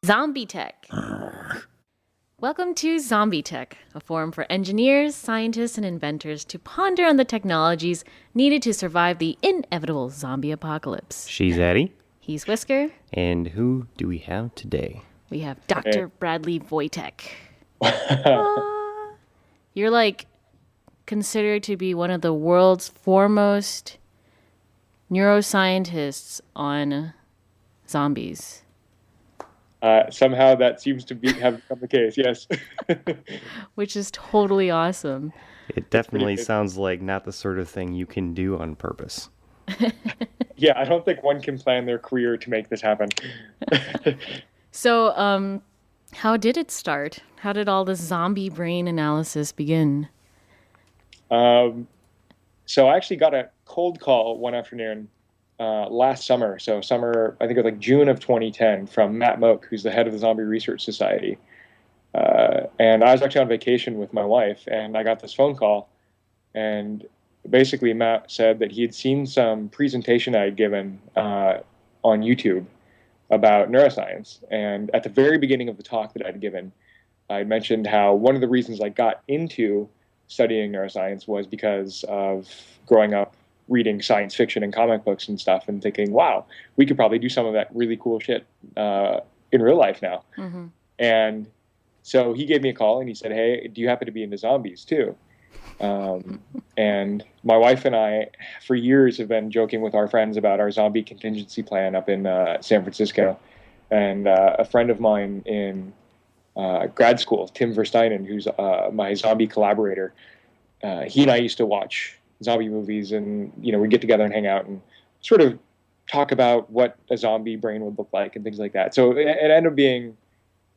ZombieTech. Welcome to ZombieTech, a forum for engineers, scientists, and inventors to ponder on the technologies needed to survive the inevitable zombie apocalypse. She's Eddie. He's Whisker. And who do we have today? We have Dr. Bradley Voytek. You're considered to be one of the world's foremost neuroscientists on zombies. Somehow that seems to have become the case, yes. Which is totally awesome. It definitely sounds like not the sort of thing you can do on purpose. Yeah, I don't think one can plan their career to make this happen. So, how did it start? How did all this zombie brain analysis begin? So I actually got a cold call one afternoon last summer. So summer, I think it was like June of 2010, from Matt Moak, who's the head of the Zombie Research Society. And I was actually on vacation with my wife, and I got this phone call. And basically Matt said that he had seen some presentation I had given on YouTube about neuroscience. And at the very beginning of the talk that I'd given, I mentioned how one of the reasons I got into studying neuroscience was because of growing up reading science fiction and comic books and stuff and thinking, wow, we could probably do some of that really cool shit in real life now. Mm-hmm. And so he gave me a call and he said, hey, do you happen to be into zombies too? And my wife and I, for years, have been joking with our friends about our zombie contingency plan up in San Francisco. And a friend of mine in grad school, Tim Versteinen, who's my zombie collaborator, he and I used to watch zombie movies, and we'd get together and hang out and sort of talk about what a zombie brain would look like and things like that. So it ended up being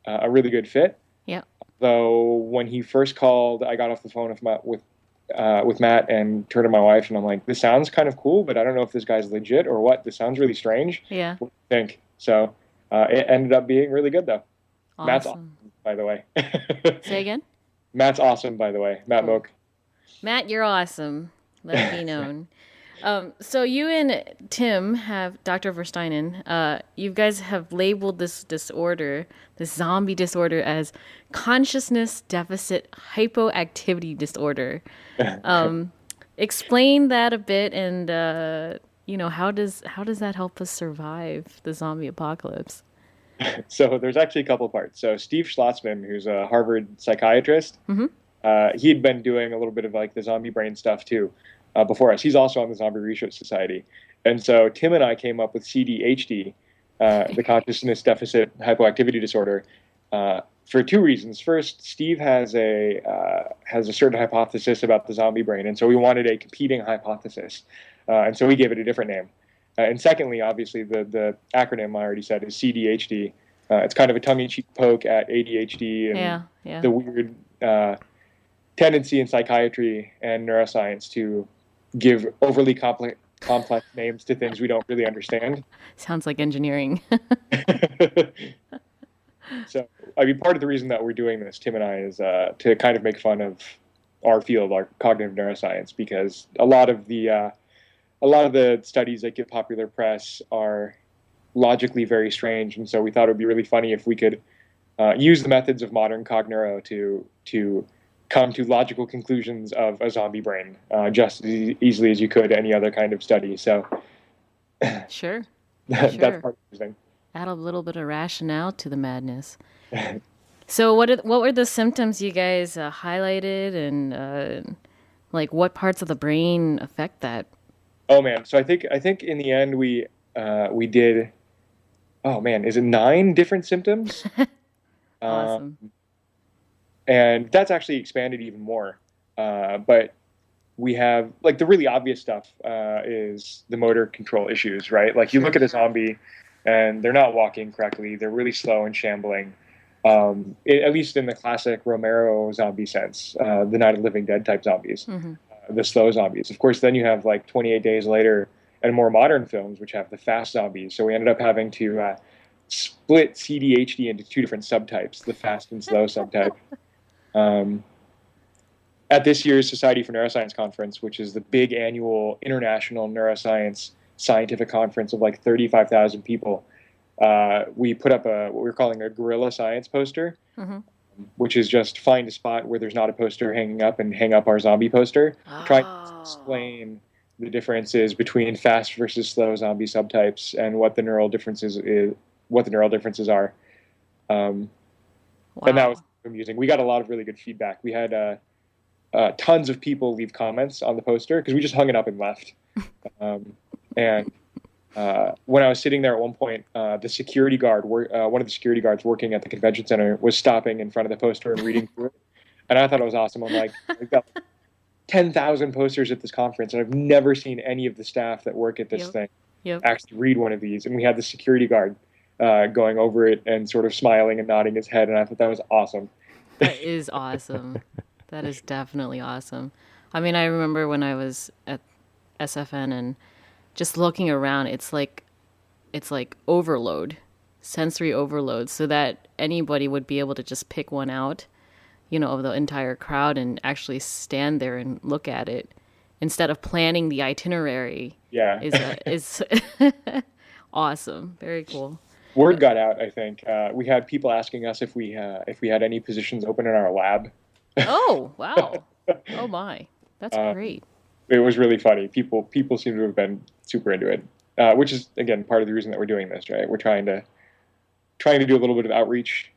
a really good fit. Yeah. Though when he first called, I got off the phone with Matt and turned to my wife, and I'm like, this sounds kind of cool, but I don't know if this guy's legit or what. This sounds really strange. Yeah. What do you think? So it ended up being really good, though. Awesome. Matt's awesome, by the way. Say again? Matt's awesome, by the way. Matt Moak. Matt, you're awesome. Let it be known. So you and Tim have, Dr. Versteinen, you guys have labeled this disorder, this zombie disorder, as consciousness deficit hypoactivity disorder. Explain that a bit, and how does that help us survive the zombie apocalypse? So there's actually a couple parts. So Steve Schlotzman, who's a Harvard psychiatrist, mm-hmm. He'd been doing a little bit of the zombie brain stuff too. Before us. He's also on the Zombie Research Society. And so Tim and I came up with CDHD, the consciousness deficit hypoactivity disorder, for two reasons. First, Steve has a certain hypothesis about the zombie brain, and so we wanted a competing hypothesis. And so we gave it a different name. And secondly, obviously, the acronym I already said is CDHD. It's kind of a tongue-in-cheek poke at ADHD and the weird tendency in psychiatry and neuroscience to give overly complex names to things we don't really understand. Sounds like engineering. So, part of the reason that we're doing this, Tim and I, is to kind of make fun of our field, our cognitive neuroscience, because a lot of the studies that get popular press are logically very strange, and so we thought it would be really funny if we could use the methods of modern cogneuro to come to logical conclusions of a zombie brain just as easily as you could any other kind of study. So sure. That's part of the thing. Add a little bit of rationale to the madness. So what were the symptoms you guys highlighted, and what parts of the brain affect that? Oh man, so I think in the end we did, oh man, is it 9 different symptoms? Awesome. And that's actually expanded even more. But we have, the really obvious stuff is the motor control issues, right? You look at a zombie and they're not walking correctly. They're really slow and shambling, at least in the classic Romero zombie sense, the Night of the Living Dead type zombies, mm-hmm. The slow zombies. Of course, then you have 28 Days Later and more modern films, which have the fast zombies. So we ended up having to split CDHD into 2 different subtypes, the fast and slow subtype. at this year's Society for Neuroscience conference, which is the big annual international neuroscience scientific conference of like 35,000 people, we put up what we're calling a guerrilla science poster, Mm-hmm. which is just find a spot where there's not a poster hanging up and hang up our zombie poster. Try to Oh. explain the differences between fast versus slow zombie subtypes and what the neural differences are. And that was amusing. We got a lot of really good feedback. We had tons of people leave comments on the poster because we just hung it up and left. And when I was sitting there at one point, the security guard, one of the security guards working at the convention center, was stopping in front of the poster and reading through it. And I thought it was awesome. I'm like, we've got 10,000 posters at this conference, and I've never seen any of the staff that work at this thing actually read one of these. And we had the security guard going over it and sort of smiling and nodding his head, and I thought that was awesome. That is awesome. That is definitely awesome. I mean, I remember when I was at SFN and just looking around, it's like overload, sensory overload, so that anybody would be able to just pick one out, of the entire crowd and actually stand there and look at it instead of planning the itinerary. Yeah. is awesome. Very cool. Word got out, I think. We had people asking us if we had any positions open in our lab. Oh, wow. Oh my. That's great. It was really funny. People seem to have been super into it, which is, again, part of the reason that we're doing this, right? We're trying to do a little bit of outreach,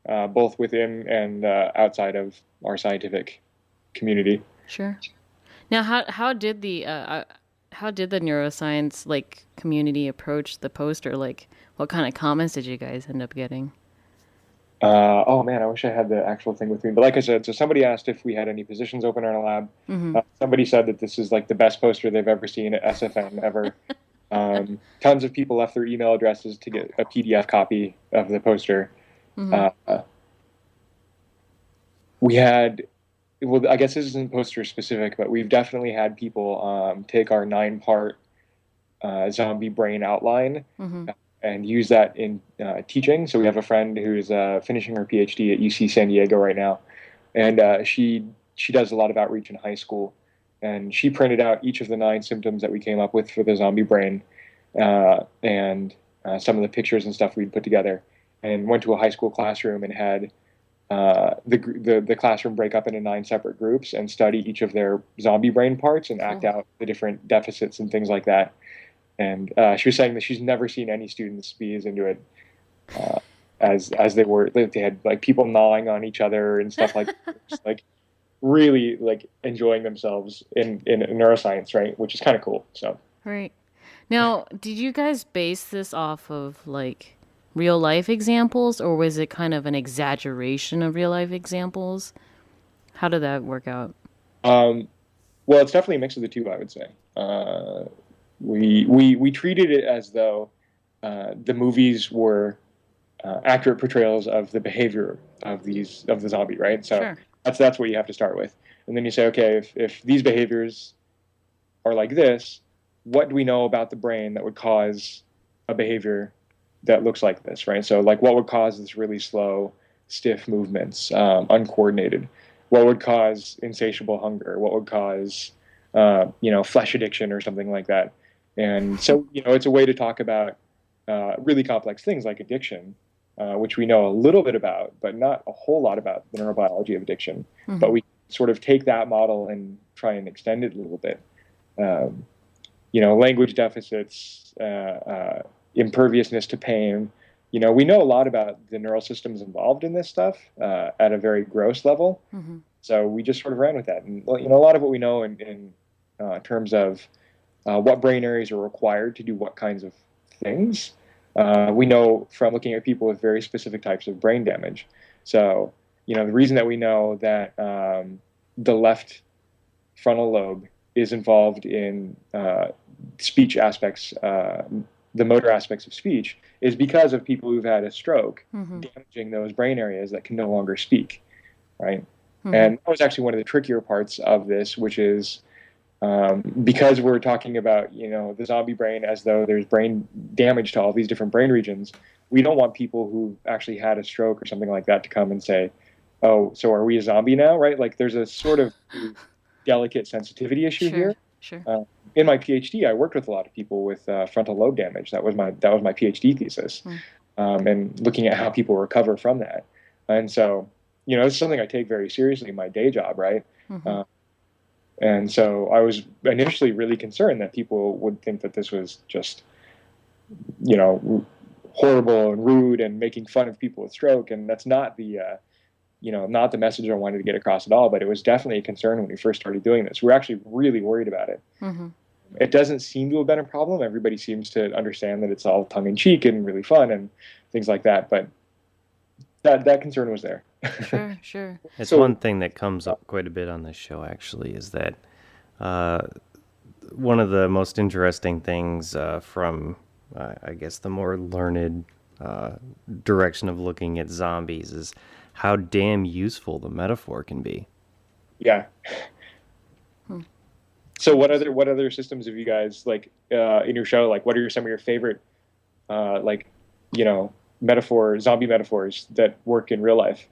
both within and outside of our scientific community. Sure. Now, how did the neuroscience community approach the poster? Like, what kind of comments did you guys end up getting? Oh man, I wish I had the actual thing with me. But like I said, so somebody asked if we had any positions open in our lab. Mm-hmm. Somebody said that this is like the best poster they've ever seen at SFN ever. Tons of people left their email addresses to get a PDF copy of the poster. Mm-hmm. We had, well, I guess this isn't poster specific, but we've definitely had people take our 9-part zombie brain outline. Mm-hmm. And use that in teaching. So we have a friend who's finishing her PhD at UC San Diego right now, and she does a lot of outreach in high school, and she printed out each of the 9 symptoms that we came up with for the zombie brain, and some of the pictures and stuff we'd put together, and went to a high school classroom and had the classroom break up into 9 separate groups and study each of their zombie brain parts and act out the different deficits and things like that. And she was saying that she's never seen any students be as into it as they were. They had like people gnawing on each other and stuff like that. Just, like really like enjoying themselves in neuroscience, right? Which is kind of cool. So right. Now, did you guys base this off of like real life examples, or was it kind of an exaggeration of real life examples? How did that work out? Well, it's definitely a mix of the two, I would say. We treated it as though the movies were accurate portrayals of the behavior of the zombie, right? So sure. that's what you have to start with, and then you say, okay, if these behaviors are like this, what do we know about the brain that would cause a behavior that looks like this, right? So like, what would cause this really slow, stiff movements, uncoordinated? What would cause insatiable hunger? What would cause flesh addiction or something like that? And so, it's a way to talk about really complex things like addiction, which we know a little bit about, but not a whole lot about the neurobiology of addiction. Mm-hmm. But we sort of take that model and try and extend it a little bit. Language deficits, imperviousness to pain. We know a lot about the neural systems involved in this stuff at a very gross level. Mm-hmm. So we just sort of ran with that. And, a lot of what we know in terms of what brain areas are required to do what kinds of things. We know from looking at people with very specific types of brain damage. So, the reason that we know that the left frontal lobe is involved in speech aspects, the motor aspects of speech, is because of people who've had a stroke, mm-hmm. damaging those brain areas that can no longer speak, right? Mm-hmm. And that was actually one of the trickier parts of this, which is because we're talking about, the zombie brain as though there's brain damage to all these different brain regions. We don't want people who actually had a stroke or something like that to come and say, oh, so are we a zombie now, right? Like there's a sort of delicate sensitivity issue Sure, here. sure. In my PhD, I worked with a lot of people with frontal lobe damage. That was my PhD thesis, Hmm. and looking at how people recover from that. And so, it's something I take very seriously in my day job, right? Hmm. And so I was initially really concerned that people would think that this was just, horrible and rude and making fun of people with stroke. And that's not not the message I wanted to get across at all. But it was definitely a concern when we first started doing this. We're actually really worried about it. Hmm. It doesn't seem to have been a problem. Everybody seems to understand that it's all tongue in cheek and really fun and things like that. But that concern was there. Sure, sure. It's So- one thing that comes up quite a bit on this show, actually, is that one of the most interesting things from, I guess, the more learned direction of looking at zombies is how damn useful the metaphor can be. Yeah. So what other systems have you guys like in your show? Like, what are some of your favorite zombie metaphors that work in real life?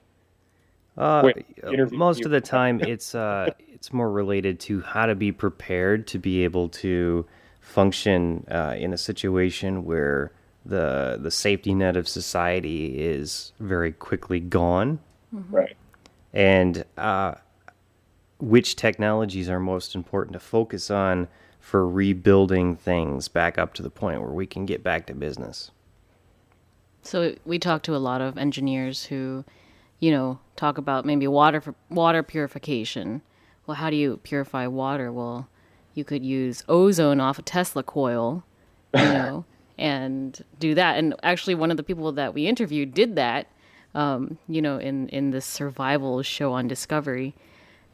Interview Most you. of the time, it's more related to how to be prepared to be able to function in a situation where the safety net of society is very quickly gone, Right. and which technologies are most important to focus on for rebuilding things back up to the point where we can get back to business. So we talk to a lot of engineers who, talk about maybe water purification. Well, how do you purify water? Well, you could use ozone off a Tesla coil, and do that. And actually, one of the people that we interviewed did that, in this survival show on Discovery.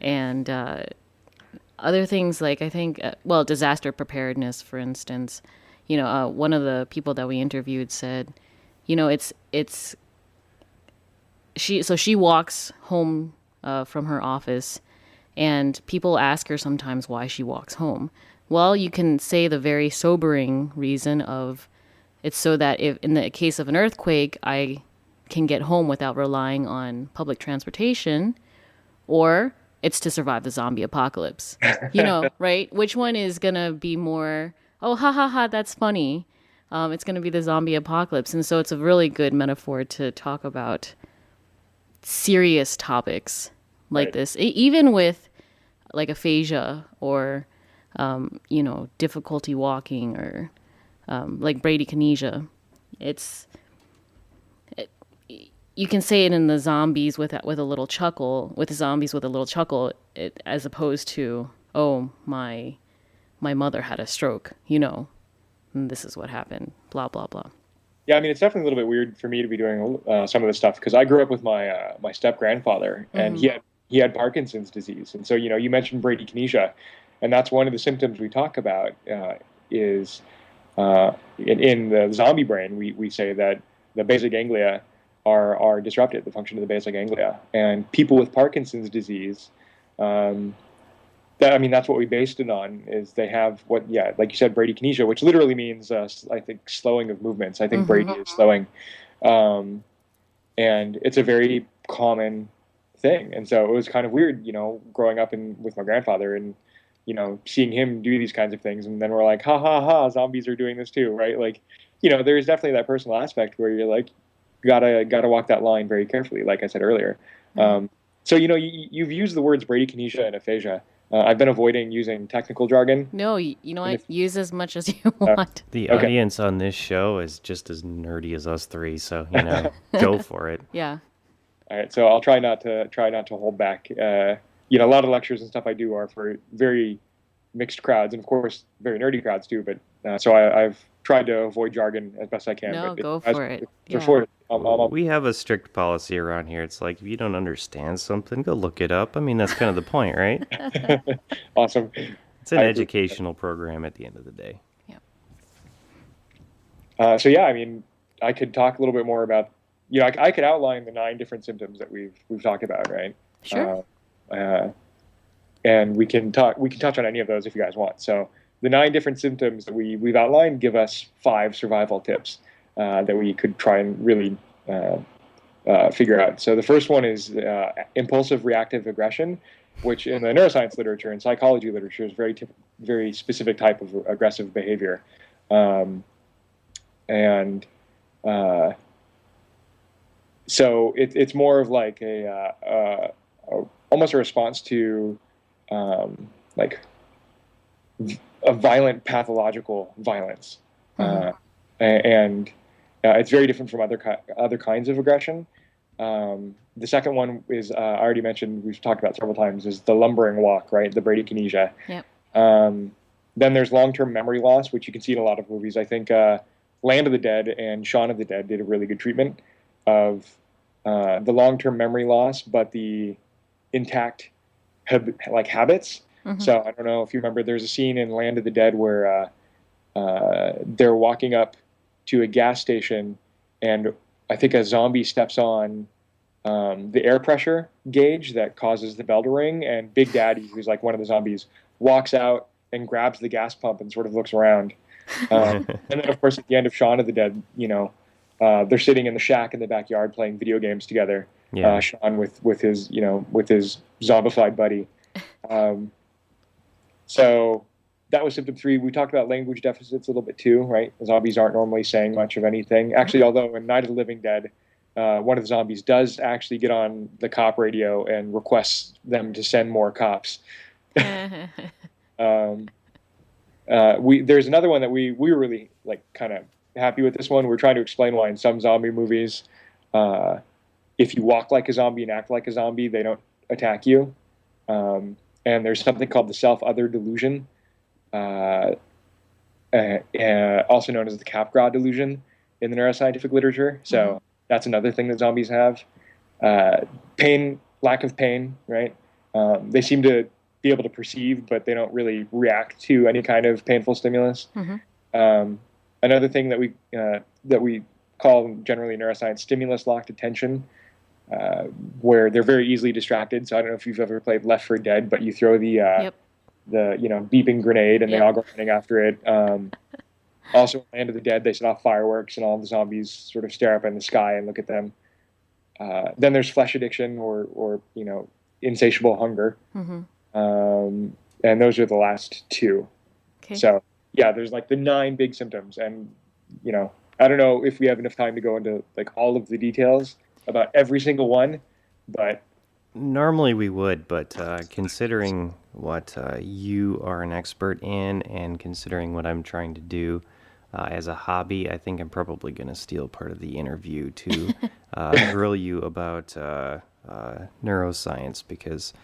And other things like, I think, disaster preparedness, for instance. One of the people that we interviewed said, she walks home from her office, and people ask her sometimes why she walks home. Well, you can say the very sobering reason of it's so that if in the case of an earthquake, I can get home without relying on public transportation, or it's to survive the zombie apocalypse. Right? Which one is going to be more, oh, ha, ha, ha, that's funny. It's going to be the zombie apocalypse. And so it's a really good metaphor to talk about serious topics like Right. this, even with like aphasia or, difficulty walking or like bradykinesia. You can say it in the zombies with a little chuckle, with the zombies with a little chuckle, as opposed to, oh, my mother had a stroke, and this is what happened, blah, blah, blah. Yeah, I mean, it's definitely a little bit weird for me to be doing some of this stuff because I grew up with my step grandfather, and he had Parkinson's disease, and so you mentioned bradykinesia, and that's one of the symptoms we talk about is in the zombie brain. We say that the basal ganglia are disrupted, the function of the basal ganglia, and people with Parkinson's disease. That's what we based it on. Is they have like you said, bradykinesia, which literally means I think slowing of movements. I think brady is slowing, and it's a very common thing. And so it was kind of weird, growing up with my grandfather and seeing him do these kinds of things, and then we're like, ha ha ha, zombies are doing this too, right? Like, there's definitely that personal aspect where you're like, gotta walk that line very carefully, like I said earlier. So you've used the words bradykinesia and aphasia. I've been avoiding using technical jargon. No, you know what? Use as much as you want. The Okay. audience on this show is just as nerdy as us three, so go for it. Yeah. All right, so I'll try not to hold back. A lot of lectures and stuff I do are for very mixed crowds, and of course very nerdy crowds too. But so I've tried to avoid jargon as best I can. No, but go for it. Yeah. For I'll We have a strict policy around here. It's like, if you don't understand something, go look it up. I mean, that's kind of the point, right? awesome. It's an I agree. educational program at the end of the day. So yeah, I mean, I could talk a little bit more about, I could outline the 9 different symptoms that we've talked about, right? Sure. And we can touch on any of those if you guys want. So the 9 different symptoms that we've outlined give us 5 survival tips that we could try and really figure out. So the first one is impulsive reactive aggression, which in the neuroscience literature and psychology literature is very specific type of aggressive behavior, and so it's more of like almost a response to like a violent pathological violence, and it's very different from other kinds of aggression. The second one is I already mentioned, we've talked about several times, is the lumbering walk, right? The bradykinesia. Yep. Then there's long-term memory loss, which you can see in a lot of movies. I think Land of the Dead and Shaun of the Dead did a really good treatment of the long-term memory loss, but the intact habits. So I don't know if you remember, there's a scene in Land of the Dead where they're walking up to a gas station, and I think a zombie steps on the air pressure gauge that causes the bell to ring, and Big Daddy, who's like one of the zombies, walks out and grabs the gas pump and sort of looks around. And then, of course, at the end of Shaun of the Dead, they're sitting in the shack in the backyard playing video games together. Yeah. Shaun with his zombified buddy. So that was symptom 3. We talked about language deficits a little bit too, right? Zombies aren't normally saying much of anything. Actually, although in Night of the Living Dead, one of the zombies does actually get on the cop radio and requests them to send more cops. There's another one that we were really kind of happy with this one. We're trying to explain why in some zombie movies, if you walk like a zombie and act like a zombie, they don't attack you. And there's something called the self-other delusion, also known as the Capgras delusion in the neuroscientific literature. So that's another thing that zombies have. Pain, lack of pain, right? They seem to be able to perceive, but they don't really react to any kind of painful stimulus. Another thing that we call generally in neuroscience stimulus locked attention, where they're very easily distracted. So I don't know if you've ever played Left 4 Dead, but you throw the beeping grenade and they all go running after it. Also, in Land of the Dead, they set off fireworks and all the zombies sort of stare up in the sky and look at them. Then there's flesh addiction or insatiable hunger. And those are the last 2. Okay. So yeah, there's the 9 big symptoms, and I don't know if we have enough time to go into all of the details about every single one, but normally we would, but considering what you are an expert in and considering what I'm trying to do as a hobby, I think I'm probably going to steal part of the interview to grill you about neuroscience, because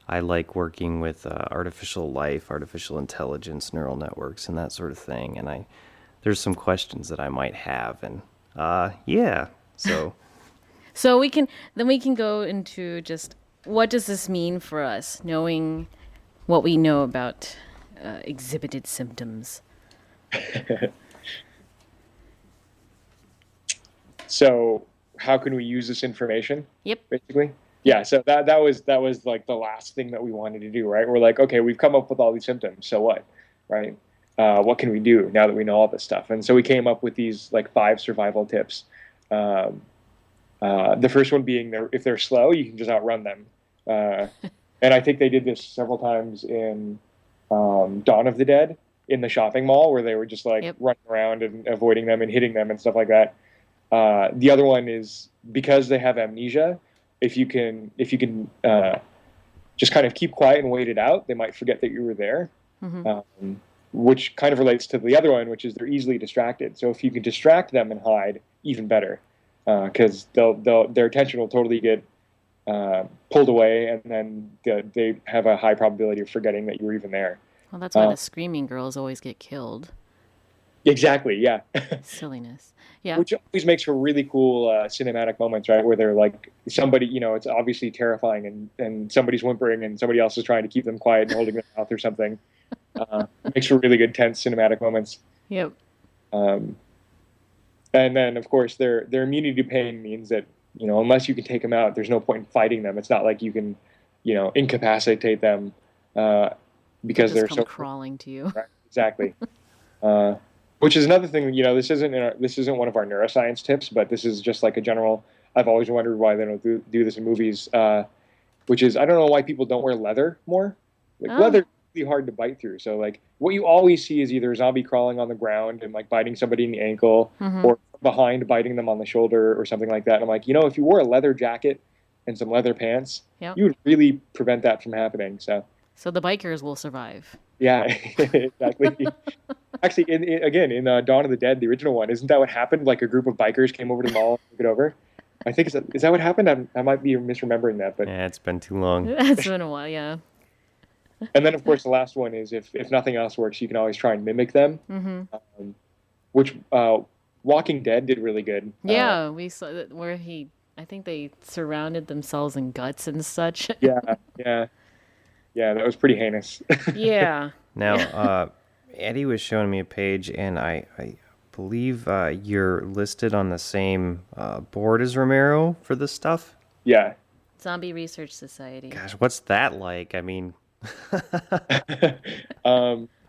I like working with artificial life, artificial intelligence, neural networks, and that sort of thing. And there's some questions that I might have, and so. So we can go into just what does this mean for us, knowing what we know about exhibited symptoms. So how can we use this information? Yep. Basically. Yeah. So that was the last thing that we wanted to do, right? We're like, okay, we've come up with all these symptoms. So what, right? What can we do now that we know all this stuff? And so we came up with these 5 survival tips. The first one being if they're slow, you can just outrun them. And I think they did this several times in Dawn of the Dead in the shopping mall, where they were just running around and avoiding them and hitting them and stuff like that. The other one is because they have amnesia. If you can just kind of keep quiet and wait it out, they might forget that you were there. Which kind of relates to the other one, which is they're easily distracted. So if you can distract them and hide, even better, because their attention will totally get pulled away, and then they have a high probability of forgetting that you were even there. Well, that's why the screaming girls always get killed. Exactly, yeah. Silliness. Yeah. Which always makes for really cool cinematic moments, right? Where they're somebody, it's obviously terrifying, and somebody's whimpering and somebody else is trying to keep them quiet and holding their mouth or something. It makes for really good, tense cinematic moments. Yep. And then, of course, their immunity to pain means that, unless you can take them out, there's no point in fighting them. It's not like you can, incapacitate them because they're so crawling to you. Right, exactly. Which is another thing. This isn't one of our neuroscience tips, but this is just a general I've always wondered why they don't do this in movies. Which is, I don't know why people don't wear leather more. Like leather really hard to bite through. So like what you always see is either a zombie crawling on the ground and like biting somebody in the ankle, or behind biting them on the shoulder or something like that. And I'm like, if you wore a leather jacket and some leather pants, you would really prevent that from happening. So the bikers will survive. Yeah, exactly. Actually, in Dawn of the Dead, the original one, isn't that what happened? Like a group of bikers came over to the mall and took it over. I think is that what happened? I might be misremembering that, but yeah, it's been too long. It's been a while, yeah. And then, of course, the last one is if nothing else works, you can always try and mimic them, which Walking Dead did really good. Yeah, we saw that where I think they surrounded themselves in guts and such. Yeah, that was pretty heinous. Yeah. Now, Eddie was showing me a page, and I believe you're listed on the same board as Romero for this stuff. Yeah. Zombie Research Society. Gosh, what's that like? I mean,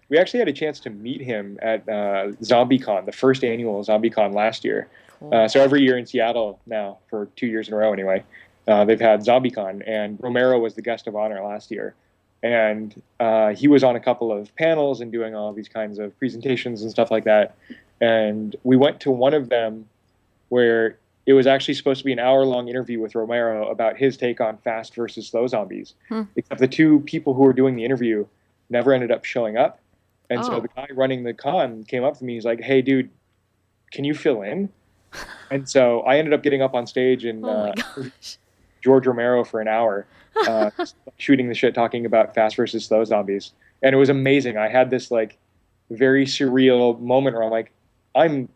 we actually had a chance to meet him at ZombieCon, the first annual ZombieCon last year. Cool. So every year in Seattle now, for 2 years in a row anyway, they've had ZombieCon, and Romero was the guest of honor last year. And he was on a couple of panels and doing all these kinds of presentations and stuff like that. And we went to one of them where it was actually supposed to be an hour-long interview with Romero about his take on fast versus slow zombies. Except the two people who were doing the interview never ended up showing up. And so the guy running the con came up to me. He's like, "Hey, dude, can you fill in?" And so I ended up getting up on stage and George Romero for an hour, shooting the shit, talking about fast versus slow zombies. And it was amazing. I had this like very surreal moment where I'm like, I'm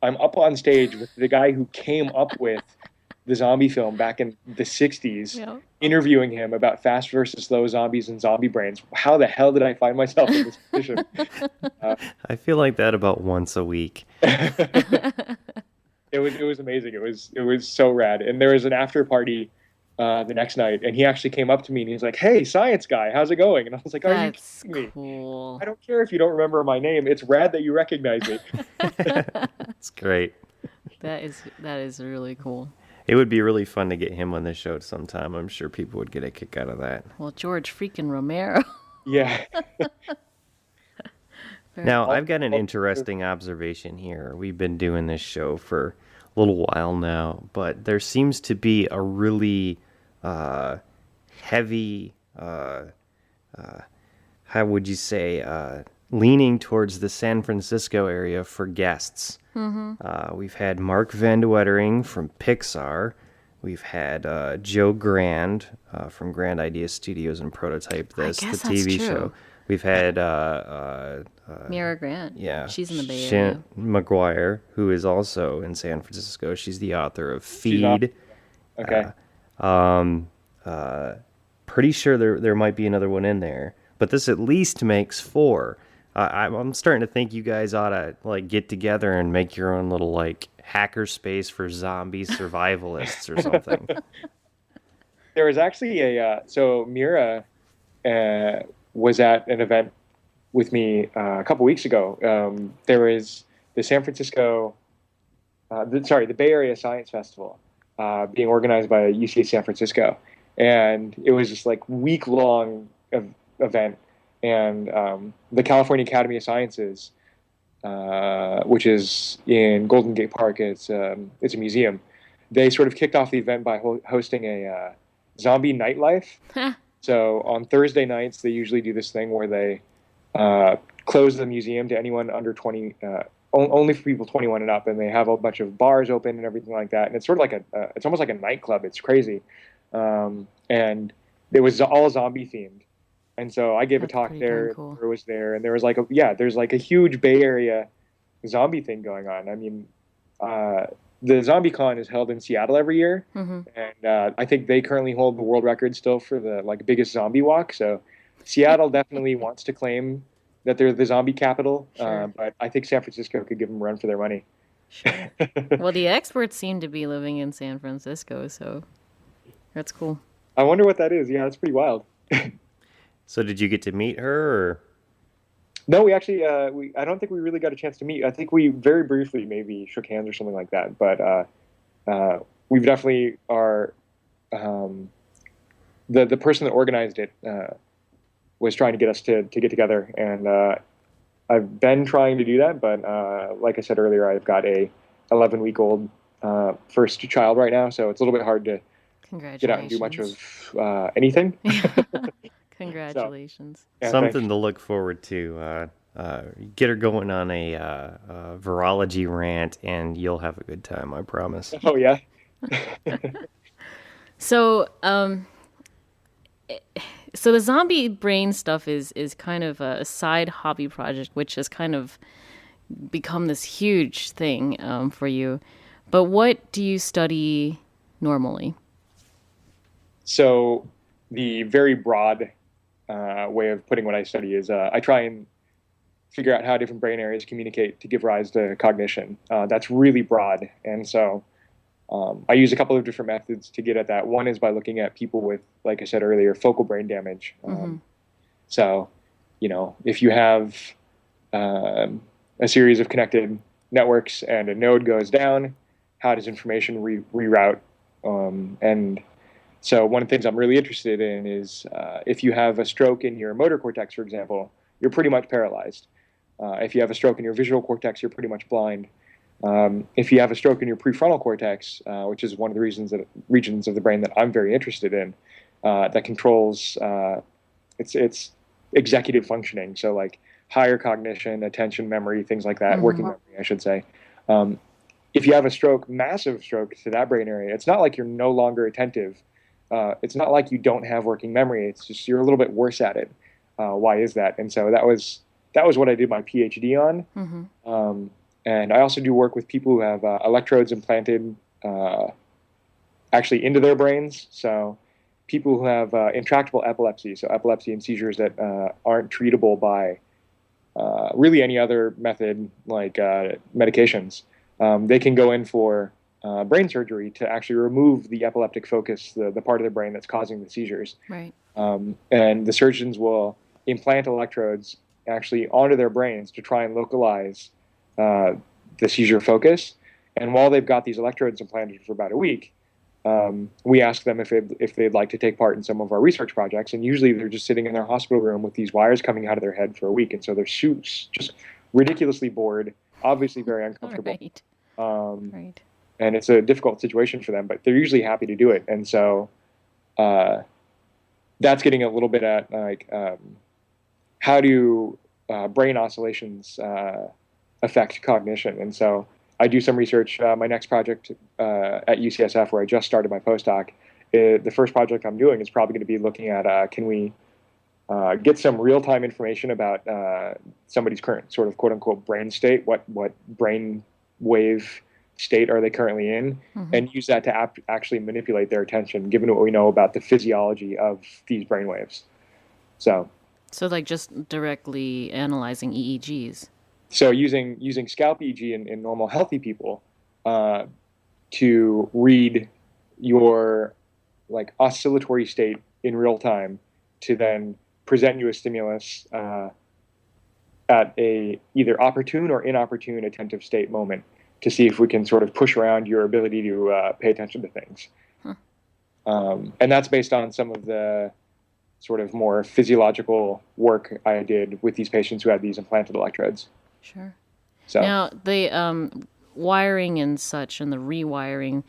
up on stage with the guy who came up with the zombie film back in the 60s, interviewing him about fast versus slow zombies and zombie brains. How the hell did I find myself in this position? I feel like that about once a week. It was amazing. It was so rad. And there was an after party the next night, and he actually came up to me and he was like, "Hey, science guy, how's it going?" And I was like, "Are you kidding me? Cool. I don't care if you don't remember my name. It's rad that you recognize me." It's great. That is really cool. It would be really fun to get him on the show sometime. I'm sure people would get a kick out of that. Well, George freaking Romero. Yeah. Now, I've got an interesting observation here. We've been doing this show for a little while now, but there seems to be a really heavy, how would you say, leaning towards the San Francisco area for guests. We've had Mark Van de Wettering from Pixar. We've had Joe Grand from Grand Idea Studios and Prototype This, the TV show. We've had Mira Grant. Yeah. She's in the Bay Area. McGuire, who is also in San Francisco. She's the author of Feed. Okay. Pretty sure there might be another one in there, but this at least makes 4. I'm starting to think you guys ought to like get together and make your own little like hacker space for zombie survivalists or something. There was actually so Mira was at an event with me a couple weeks ago. There was the San Francisco, the Bay Area Science Festival being organized by UC San Francisco. And it was just like week-long event. And the California Academy of Sciences, which is in Golden Gate Park, it's a museum. They sort of kicked off the event by hosting a zombie nightlife. So on Thursday nights, they usually do this thing where they close the museum to anyone under 20, only for people 21 and up, and they have a bunch of bars open and everything like that. And it's sort of like it's almost like a nightclub. It's crazy. And it was all zombie themed. And so I gave a talk there. Cool. There was there, and there was there's like a huge Bay Area zombie thing going on. I mean, the ZombieCon is held in Seattle every year, and I think they currently hold the world record still for the biggest zombie walk. So Seattle definitely wants to claim that they're the zombie capital, but I think San Francisco could give them a run for their money. Sure. Well, the experts seem to be living in San Francisco, so that's cool. I wonder what that is. Yeah, that's pretty wild. So did you get to meet her? Or? No, we actually, I don't think we really got a chance to meet. I think we very briefly maybe shook hands or something like that. But we've definitely are. The person that organized it was trying to get us to get together, and I've been trying to do that, but like I said earlier, I've got a 11-week-old first child right now, so it's a little bit hard to get out and do much of anything. Congratulations. So, yeah, Something to look forward to. Get her going on a virology rant, and you'll have a good time, I promise. Oh, yeah. So, so the zombie brain stuff is kind of a side hobby project, which has kind of become this huge thing for you. But what do you study normally? So the very broad way of putting what I study is I try and figure out how different brain areas communicate to give rise to cognition. That's really broad. And so I use a couple of different methods to get at that. One is by looking at people with, like I said earlier, focal brain damage. So, if you have a series of connected networks and a node goes down, how does information reroute? And so one of the things I'm really interested in is if you have a stroke in your motor cortex, for example, you're pretty much paralyzed. If you have a stroke in your visual cortex, you're pretty much blind. If you have a stroke in your prefrontal cortex, which is one of the regions of the brain that I'm very interested in, that controls its executive functioning. So like higher cognition, attention, memory, things like that, working memory, I should say. If you have a stroke, massive stroke to that brain area, it's not like you're no longer attentive. It's not like you don't have working memory. It's just you're a little bit worse at it. Why is that? And so that was what I did my PhD on. And I also do work with people who have electrodes implanted actually into their brains. So people who have intractable epilepsy, so epilepsy and seizures that aren't treatable by really any other method like medications, they can go in for brain surgery to actually remove the epileptic focus, the part of the brain that's causing the seizures. Right. And the surgeons will implant electrodes actually onto their brains to try and localize the seizure focus. And while they've got these electrodes implanted for about a week, we ask them if they'd like to take part in some of our research projects. And usually they're just sitting in their hospital room with these wires coming out of their head for a week. And so they're just ridiculously bored, obviously very uncomfortable. Right. Right. And it's a difficult situation for them, but they're usually happy to do it. And so that's getting a little bit at like how do brain oscillations affect cognition. And so I do some research. My next project at UCSF, where I just started my postdoc, the first project I'm doing is probably going to be looking at can we get some real-time information about somebody's current sort of quote-unquote brain state, what brain wave state are they currently in, and use that to actually manipulate their attention, given what we know about the physiology of these brain waves. So like just directly analyzing EEGs. So using scalp EEG in normal healthy people to read your like oscillatory state in real time to then present you a stimulus at a either opportune or inopportune attentive state moment to see if we can sort of push around your ability to pay attention to things. And that's based on some of the sort of more physiological work I did with these patients who had these implanted electrodes. Sure. So now the wiring and such and the rewiring,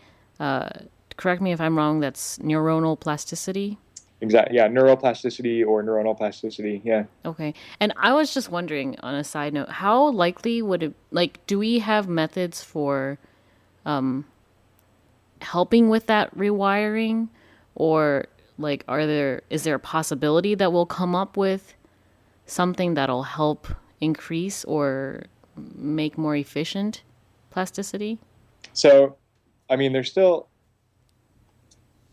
correct me if I'm wrong, that's neuronal plasticity? Exactly. Yeah, neuroplasticity or neuronal plasticity. Yeah. Okay. And I was just wondering, on a side note, how likely would it, like, do we have methods for helping with that rewiring? Or, like, is there a possibility that we'll come up with something that'll help increase or make more efficient plasticity? So, I mean, there's still...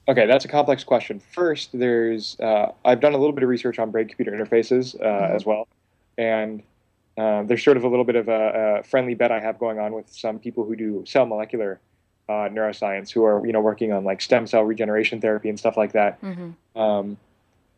Okay, that's a complex question. First, I've done a little bit of research on brain-computer interfaces as well, and there's sort of a little bit of a friendly bet I have going on with some people who do cell molecular neuroscience, who are working on like stem cell regeneration therapy and stuff like that.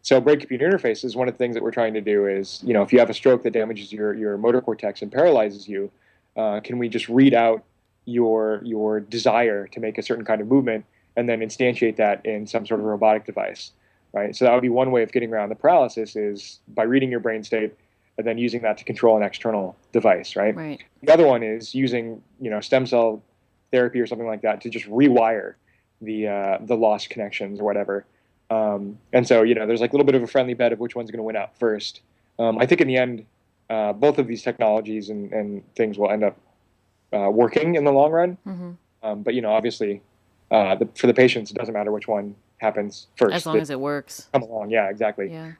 So brain-computer interfaces, one of the things that we're trying to do is, if you have a stroke that damages your motor cortex and paralyzes you, can we just read out your desire to make a certain kind of movement and then instantiate that in some sort of robotic device, right? So that would be one way of getting around the paralysis is by reading your brain state and then using that to control an external device, right? Right. The other one is using, stem cell therapy or something like that to just rewire the lost connections or whatever. And so, there's like a little bit of a friendly bet of which one's going to win out first. I think in the end, both of these technologies and things will end up working in the long run. Mm-hmm. But obviously, for the patients, it doesn't matter which one happens first. As long as it works. Come along, yeah, exactly. Yeah.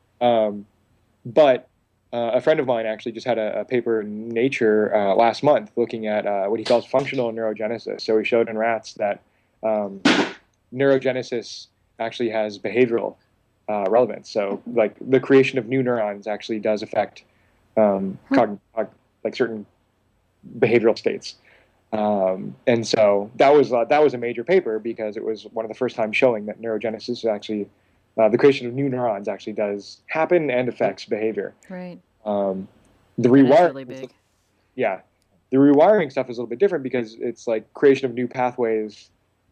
But a friend of mine actually just had a paper in Nature last month looking at what he calls functional neurogenesis. So he showed in rats that neurogenesis actually has behavioral relevance. So, like the creation of new neurons actually does affect like certain behavioral states. And so that was a major paper because it was one of the first times showing that neurogenesis is actually the creation of new neurons actually does happen and affects behavior. Right. The rewiring, rewiring, really big. Yeah, the rewiring stuff is a little bit different because it's like creation of new pathways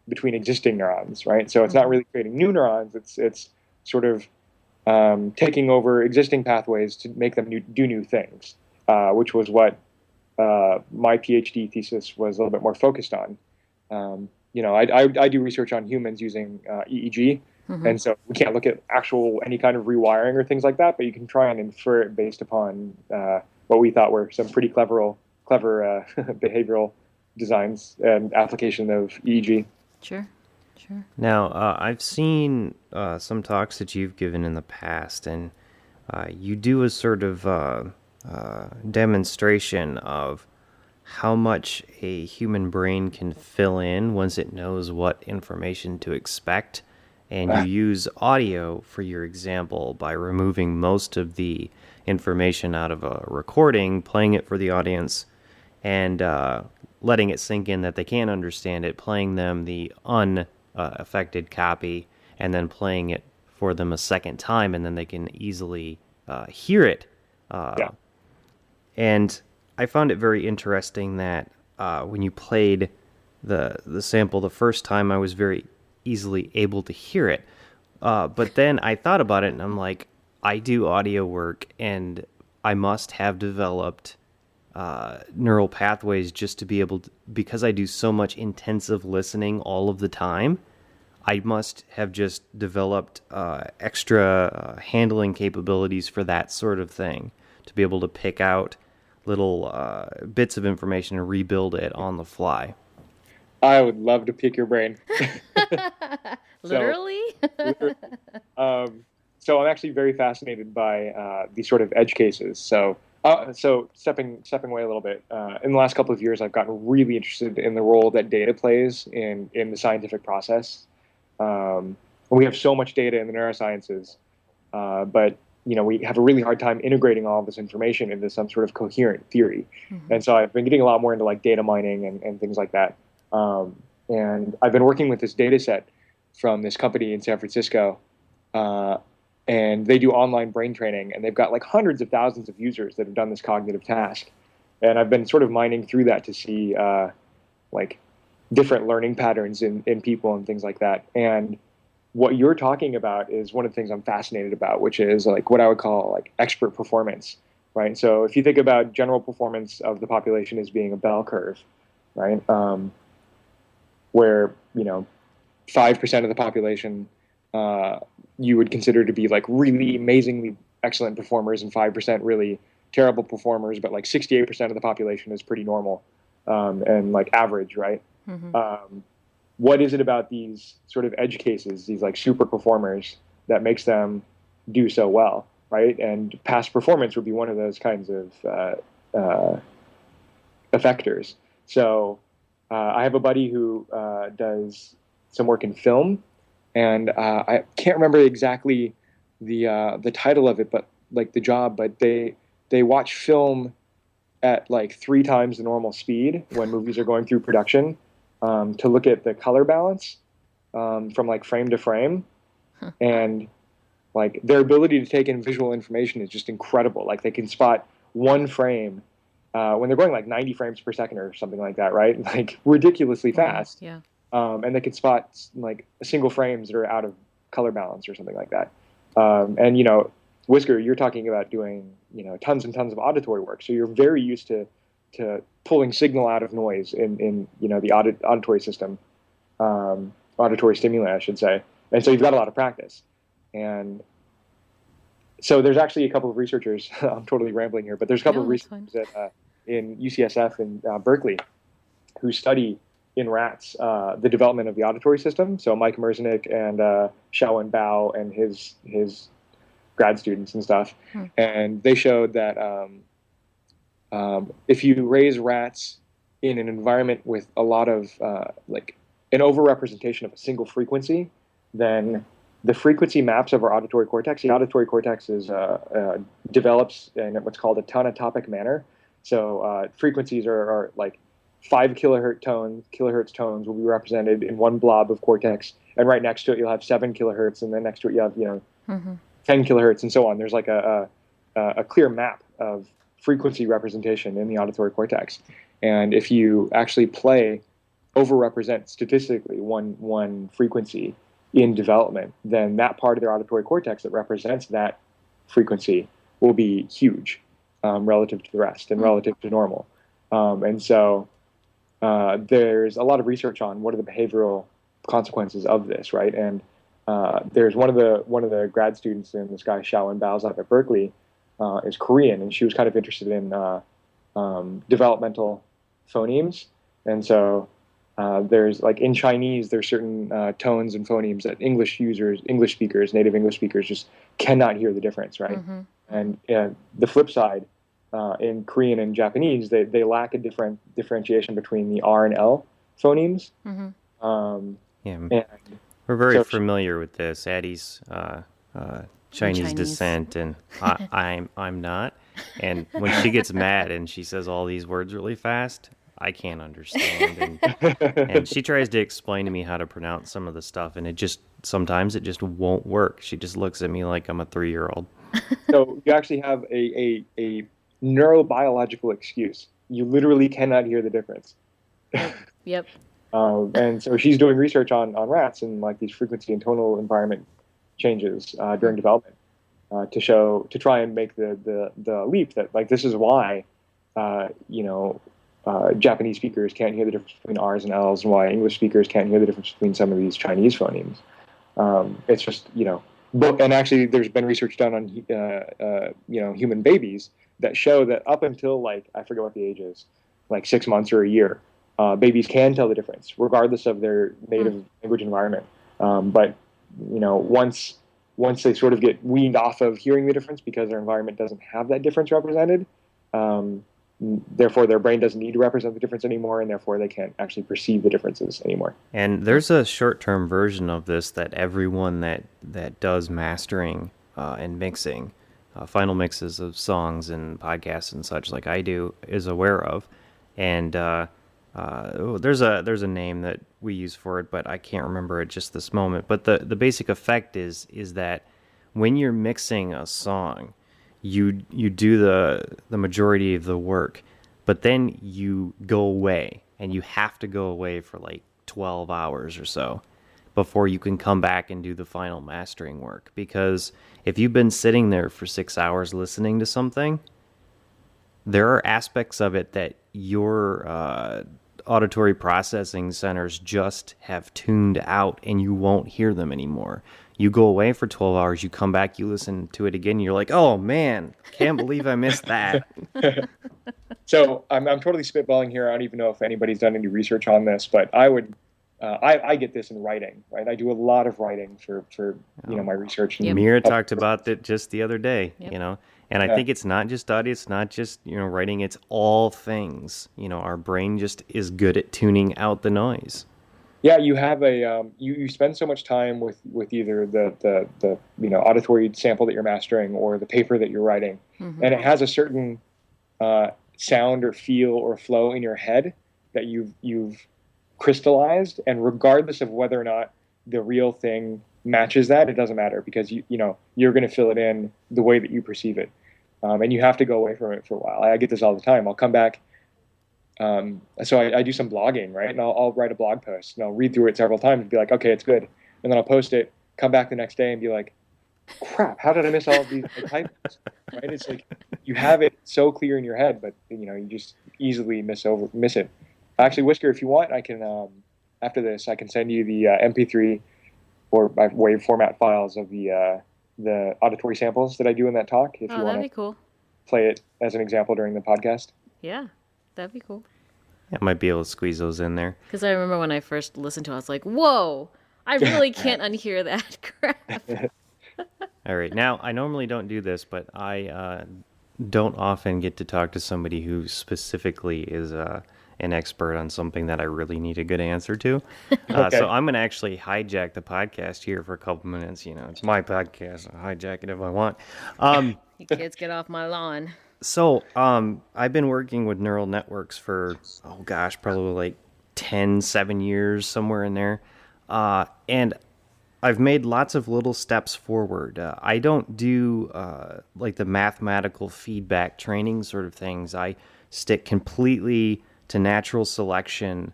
between existing neurons, right? So it's not really creating new neurons; it's sort of taking over existing pathways to make them do new things, which was what my PhD thesis was a little bit more focused on. I do research on humans using EEG. Mm-hmm. And so we can't look at any kind of rewiring or things like that, but you can try and infer it based upon what we thought were some pretty clever behavioral designs and application of EEG. Sure. Now, I've seen some talks that you've given in the past, and you do a sort of demonstration of how much a human brain can fill in once it knows what information to expect. And you use audio for your example by removing most of the information out of a recording, playing it for the audience, and letting it sink in that they can't understand it, playing them the unaffected copy, and then playing it for them a second time, and then they can easily hear it. And I found it very interesting that when you played the sample the first time, I was very easily able to hear it. But then I thought about it and I'm like, I do audio work and I must have developed neural pathways just to be able to, because I do so much intensive listening all of the time, I must have just developed extra handling capabilities for that sort of thing to be able to pick out little bits of information and rebuild it on the fly. I would love to pick your brain. Literally? So I'm actually very fascinated by these sort of edge cases. So stepping away a little bit, in the last couple of years, I've gotten really interested in the role that data plays in the scientific process. We have so much data in the neurosciences, but we have a really hard time integrating all of this information into some sort of coherent theory. Mm-hmm. And so I've been getting a lot more into like data mining and things like that. And I've been working with this data set from this company in San Francisco, and they do online brain training, and they've got like hundreds of thousands of users that have done this cognitive task. And I've been sort of mining through that to see like different learning patterns in people and things like that. And what you're talking about is one of the things I'm fascinated about, which is like what I would call like expert performance, right? So if you think about general performance of the population as being a bell curve, right? Where 5% of the population you would consider to be like really amazingly excellent performers, and 5% really terrible performers, but like 68% of the population is pretty normal and like average, right? Mm-hmm. What is it about these sort of edge cases, these like super performers, that makes them do so well, right? And past performance would be one of those kinds of effectors. So I have a buddy who does some work in film, and I can't remember exactly the title of it, but like the job. But they watch film at like 3 times the normal speed when movies are going through production to look at the color balance from like frame to frame, and like their ability to take in visual information is just incredible. Like they can spot one frame when they're going like 90 frames per second or something like that, right? Like ridiculously fast. Yeah. And they can spot like single frames that are out of color balance or something like that. And Whisker, you're talking about doing tons and tons of auditory work, so you're very used to pulling signal out of noise in the auditory system, auditory stimuli, I should say. And so you've got a lot of practice. And so there's actually a couple of researchers. I'm totally rambling here, but there's a couple of researchers in UCSF in Berkeley who study in rats the development of the auditory system. So Mike Merzenich and Xiaowen Bao and his grad students and stuff. And they showed that if you raise rats in an environment with a lot of like an overrepresentation of a single frequency, then the frequency maps of our auditory cortex. The auditory cortex develops in what's called a tonotopic manner. So frequencies are like 5 kilohertz tones will be represented in one blob of cortex, and right next to it you'll have 7 kilohertz, and then next to it you have 10 kilohertz, and so on. There's like a clear map of frequency representation in the auditory cortex, and if you actually overrepresent statistically one frequency in development, then that part of their auditory cortex that represents that frequency will be huge relative to the rest and relative to normal. And so there's a lot of research on what are the behavioral consequences of this, right? And there's one of the grad students in this guy Xiaowen Bao's out at Berkeley is Korean, and she was kind of interested in developmental phonemes. And so there's like in Chinese, there's certain tones and phonemes that native English speakers just cannot hear the difference, right? And the flip side, in Korean and Japanese, they lack a different differentiation between the R and L phonemes. We're very familiar with this. Addie's Chinese descent, and I'm not. And when she gets mad and she says all these words really fast, I can't understand. And she tries to explain to me how to pronounce some of the stuff, and sometimes it just won't work. She just looks at me like I'm a 3-year-old. So you actually have a neurobiological excuse. You literally cannot hear the difference. Yep. And so she's doing research on rats and like these frequency and tonal environment changes during development to try and make the leap that like this is why Japanese speakers can't hear the difference between R's and L's, and why English speakers can't hear the difference between some of these Chinese phonemes. It's just and actually there's been research done on human babies that show that up until like I forget what the age is, like 6 months or a year, babies can tell the difference regardless of their native language environment. But once they sort of get weaned off of hearing the difference because their environment doesn't have that difference represented, therefore their brain doesn't need to represent the difference anymore, and therefore they can't actually perceive the differences anymore. And there's a short-term version of this that everyone that does mastering and mixing, final mixes of songs and podcasts and such like I do is aware of. And there's a name that we use for it, but I can't remember it just this moment. But the basic effect is that when you're mixing a song, you do the majority of the work, but then you go away, and you have to go away for like 12 hours or so before you can come back and do the final mastering work. Because if you've been sitting there for 6 hours listening to something, there are aspects of it that your auditory processing centers just have tuned out, and you won't hear them anymore. You go away for 12 hours, you come back, you listen to it again, and you're like, oh man, can't believe I missed that. So I'm totally spitballing here. I don't even know if anybody's done any research on this, but I get this in writing, right? I do a lot of writing for my research. And Mira talked about that just the other day, and I think it's not just audio, it's not just, writing, it's all things. Our brain just is good at tuning out the noise. Yeah, you have you spend so much time with either the auditory sample that you're mastering or the paper that you're writing, and it has a certain sound or feel or flow in your head that you've crystallized, and regardless of whether or not the real thing matches that, it doesn't matter, because you're going to fill it in the way that you perceive it. and you have to go away from it for a while. I get this all the time. I'll come back. So I do some blogging, right? And I'll write a blog post and I'll read through it several times and be like, okay, it's good. And then I'll post it, come back the next day and be like, crap, how did I miss all of these typos? Right? It's like you have it so clear in your head, but you just easily miss it. Actually, Whisker, if you want, I can after this I can send you the MP3 or wave format files of the auditory samples that I do in that talk. If you want that'd be cool. Play it as an example during the podcast. Yeah, that'd be cool. I might be able to squeeze those in there. Because I remember when I first listened to it, I was like, whoa, I really can't unhear that crap. All right. Now, I normally don't do this, but I don't often get to talk to somebody who specifically is an expert on something that I really need a good answer to. Okay. So I'm going to actually hijack the podcast here for a couple minutes. It's my podcast. I'll hijack it if I want. You kids get off my lawn. So I've been working with neural networks for, probably like 7 years, somewhere in there. And I've made lots of little steps forward. I don't do like the mathematical feedback training sort of things. I stick completely to natural selection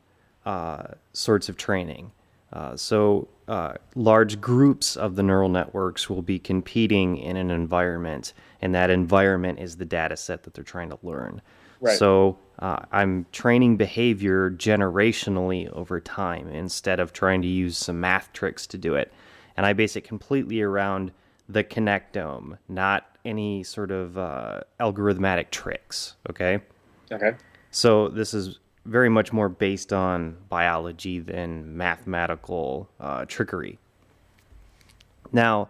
sorts of training. So large groups of the neural networks will be competing in an environment, and that environment is the data set that they're trying to learn. Right. So I'm training behavior generationally over time instead of trying to use some math tricks to do it. And I base it completely around the connectome, not any sort of algorithmic tricks, okay? Okay. So this is very much more based on biology than mathematical trickery. Now,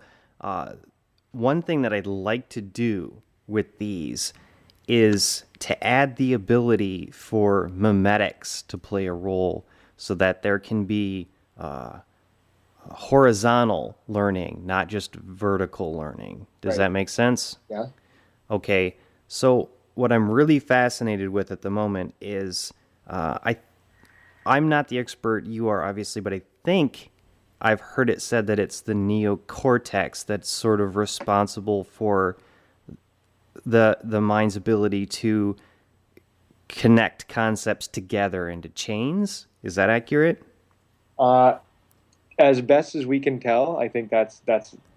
one thing that I'd like to do with these is to add the ability for memetics to play a role so that there can be horizontal learning, not just vertical learning. Does that make sense? Yeah. Okay, so what I'm really fascinated with at the moment is I'm not the expert, you are obviously, but I think I've heard it said that it's the neocortex that's sort of responsible for the mind's ability to connect concepts together into chains. Is that accurate? As best as we can tell, I think that's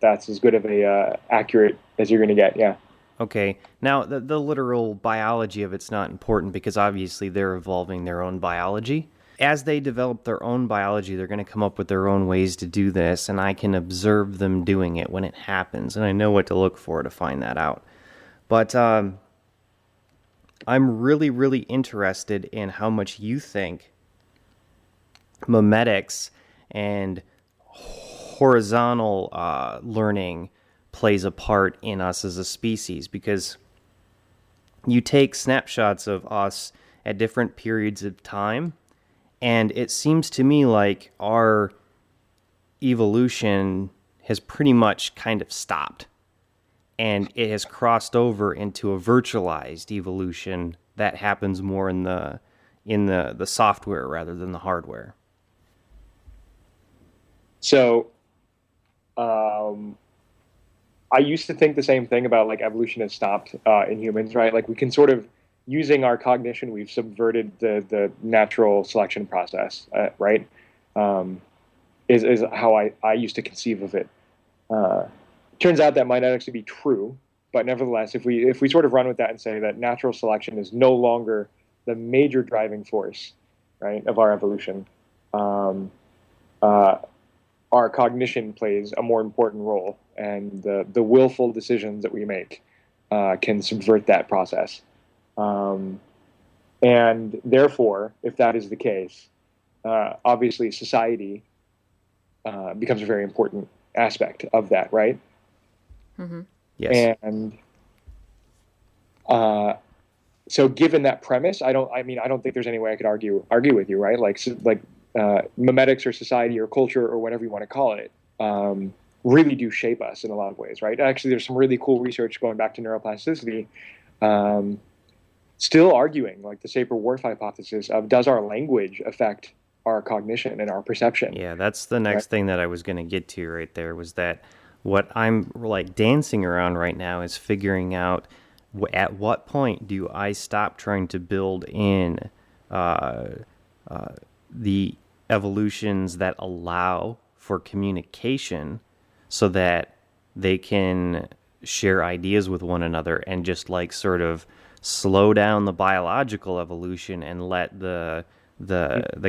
as good of a accurate as you're going to get. Yeah. Okay. Now, the literal biology of it's not important because obviously they're evolving their own biology. As they develop their own biology, they're going to come up with their own ways to do this, and I can observe them doing it when it happens, and I know what to look for to find that out. But I'm really, really interested in how much you think memetics and horizontal learning plays a part in us as a species, because you take snapshots of us at different periods of time, and it seems to me like our evolution has pretty much kind of stopped, and it has crossed over into a virtualized evolution that happens more in the software rather than the hardware. So, I used to think the same thing about like evolution has stopped in humans, right? Like we can sort of, using our cognition, we've subverted the natural selection process, right? Is how I used to conceive of it. Turns out that might not actually be true, but nevertheless, if we sort of run with that and say that natural selection is no longer the major driving force, right, of our evolution, our cognition plays a more important role, and the willful decisions that we make can subvert that process. And therefore, if that is the case, obviously society becomes a very important aspect of that, right? Mm-hmm. Yes. And so, given that premise, I don't think there's any way I could argue with you, right? Like memetics or society or culture or whatever you want to call it, really do shape us in a lot of ways, right? Actually, there's some really cool research going back to neuroplasticity, still arguing like the Sapir-Whorf hypothesis of, does our language affect our cognition and our perception? Yeah, that's the next thing that I was going to get to right there, was that what I'm like dancing around right now is figuring out at what point do I stop trying to build in the evolutions that allow for communication so that they can share ideas with one another, and just like sort of slow down the biological evolution and let the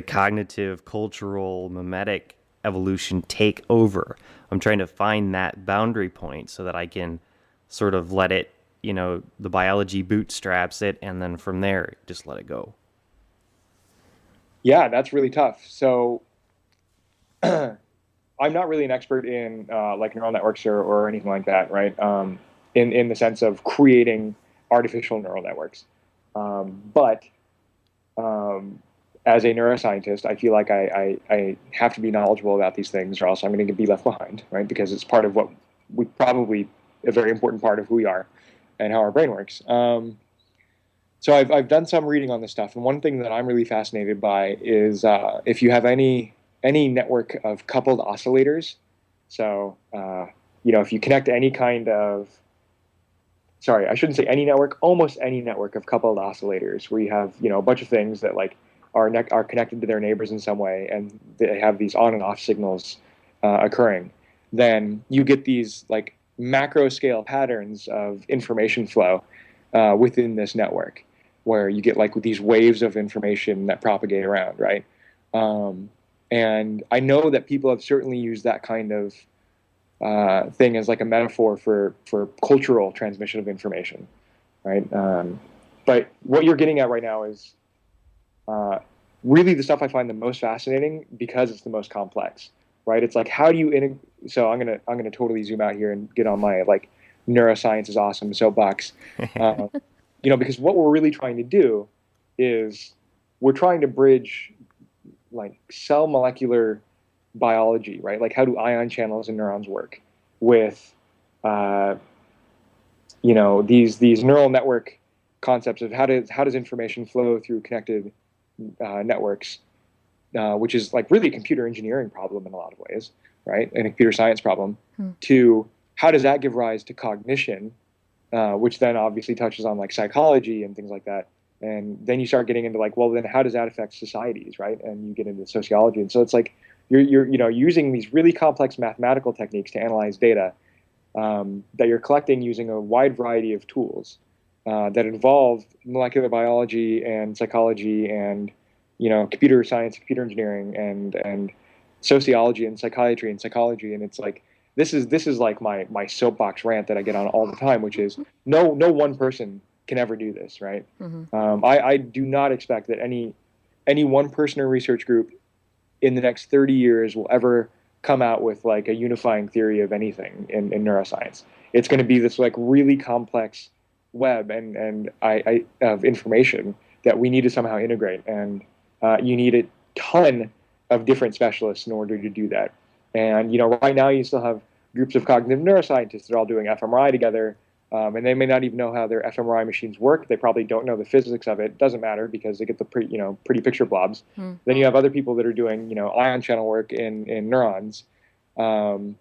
cognitive, cultural, mimetic evolution take over? I'm trying to find that boundary point so that I can sort of let it, the biology bootstraps it, and then from there, just let it go. Yeah, that's really tough. So I'm not really an expert in like neural networks or anything like that, right? In the sense of creating artificial neural networks. But as a neuroscientist, I feel like I have to be knowledgeable about these things, or else I'm going to be left behind, right? Because it's part of what we probably a very important part of who we are and how our brain works. So I've done some reading on this stuff, and one thing that I'm really fascinated by is if you have any network of coupled oscillators. So if you connect any kind of, sorry, I shouldn't say any network, almost any network of coupled oscillators, where you have a bunch of things that like are connected to their neighbors in some way, and they have these on and off signals occurring, then you get these like macro scale patterns of information flow within this network, where you get like these waves of information that propagate around, right? And I know that people have certainly used that kind of thing as like a metaphor for cultural transmission of information, right? But what you're getting at right now is really the stuff I find the most fascinating, because it's the most complex, right? It's like, how do you so I'm gonna totally zoom out here and get on my like neuroscience is awesome soapbox, because what we're really trying to do is we're trying to bridge like cell molecular biology, right? Like how do ion channels in neurons work with these neural network concepts of how does information flow through connected networks, which is like really a computer engineering problem in a lot of ways, right? And a computer science problem, to how does that give rise to cognition, which then obviously touches on like psychology and things like that. And then you start getting into like, well, then how does that affect societies, right? And you get into sociology. And so it's like you're using these really complex mathematical techniques to analyze data that you're collecting using a wide variety of tools that involve molecular biology and psychology and computer science, computer engineering, and sociology and psychiatry and psychology. And it's like this is like my soapbox rant that I get on all the time, which is no one person can ever do this, right? Mm-hmm. I do not expect that any one person or research group in the next 30 years will ever come out with like a unifying theory of anything in neuroscience. It's going to be this like really complex web and of information that we need to somehow integrate, and you need a ton of different specialists in order to do that. And right now you still have groups of cognitive neuroscientists that are all doing fMRI together. And they may not even know how their fMRI machines work. They probably don't know the physics of it. It doesn't matter because they get the pretty picture blobs. Mm. Then you have other people that are doing ion channel work in neurons, and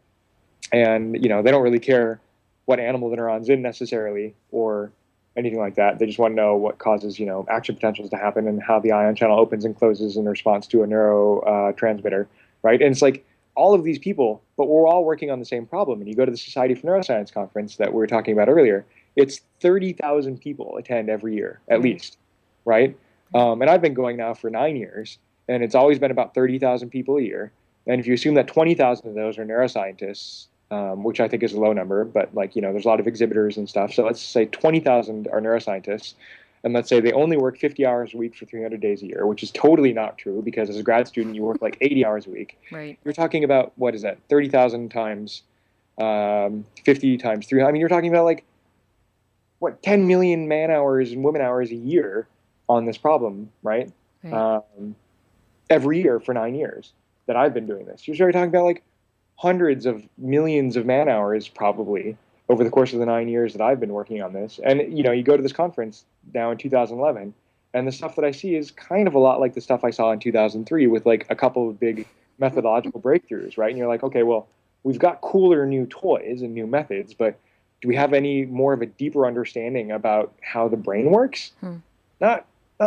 they don't really care what animal the neuron's in necessarily or anything like that. They just want to know what causes action potentials to happen and how the ion channel opens and closes in response to a neurotransmitter, right? And it's like all of these people, but we're all working on the same problem. And you go to the Society for Neuroscience conference that we were talking about earlier, it's 30,000 people attend every year, at least, right? And I've been going now for 9 years, and it's always been about 30,000 people a year. And if you assume that 20,000 of those are neuroscientists, which I think is a low number, but there's a lot of exhibitors and stuff. So let's say 20,000 are neuroscientists. And let's say they only work 50 hours a week for 300 days a year, which is totally not true, because as a grad student, you work like 80 hours a week. Right. You're talking about, what is that, 30,000 times 50 times 300. I mean, you're talking about like, 10 million man hours and woman hours a year on this problem, right? Every year for 9 years that I've been doing this. You're talking about like hundreds of millions of man hours probably over the course of the 9 years that I've been working on this. And, you go to this conference now in 2011, and the stuff that I see is kind of a lot like the stuff I saw in 2003 with like a couple of big methodological breakthroughs, right? And you're like, okay, well, we've got cooler new toys and new methods, but Do we have any more of a deeper understanding about how the brain works? Not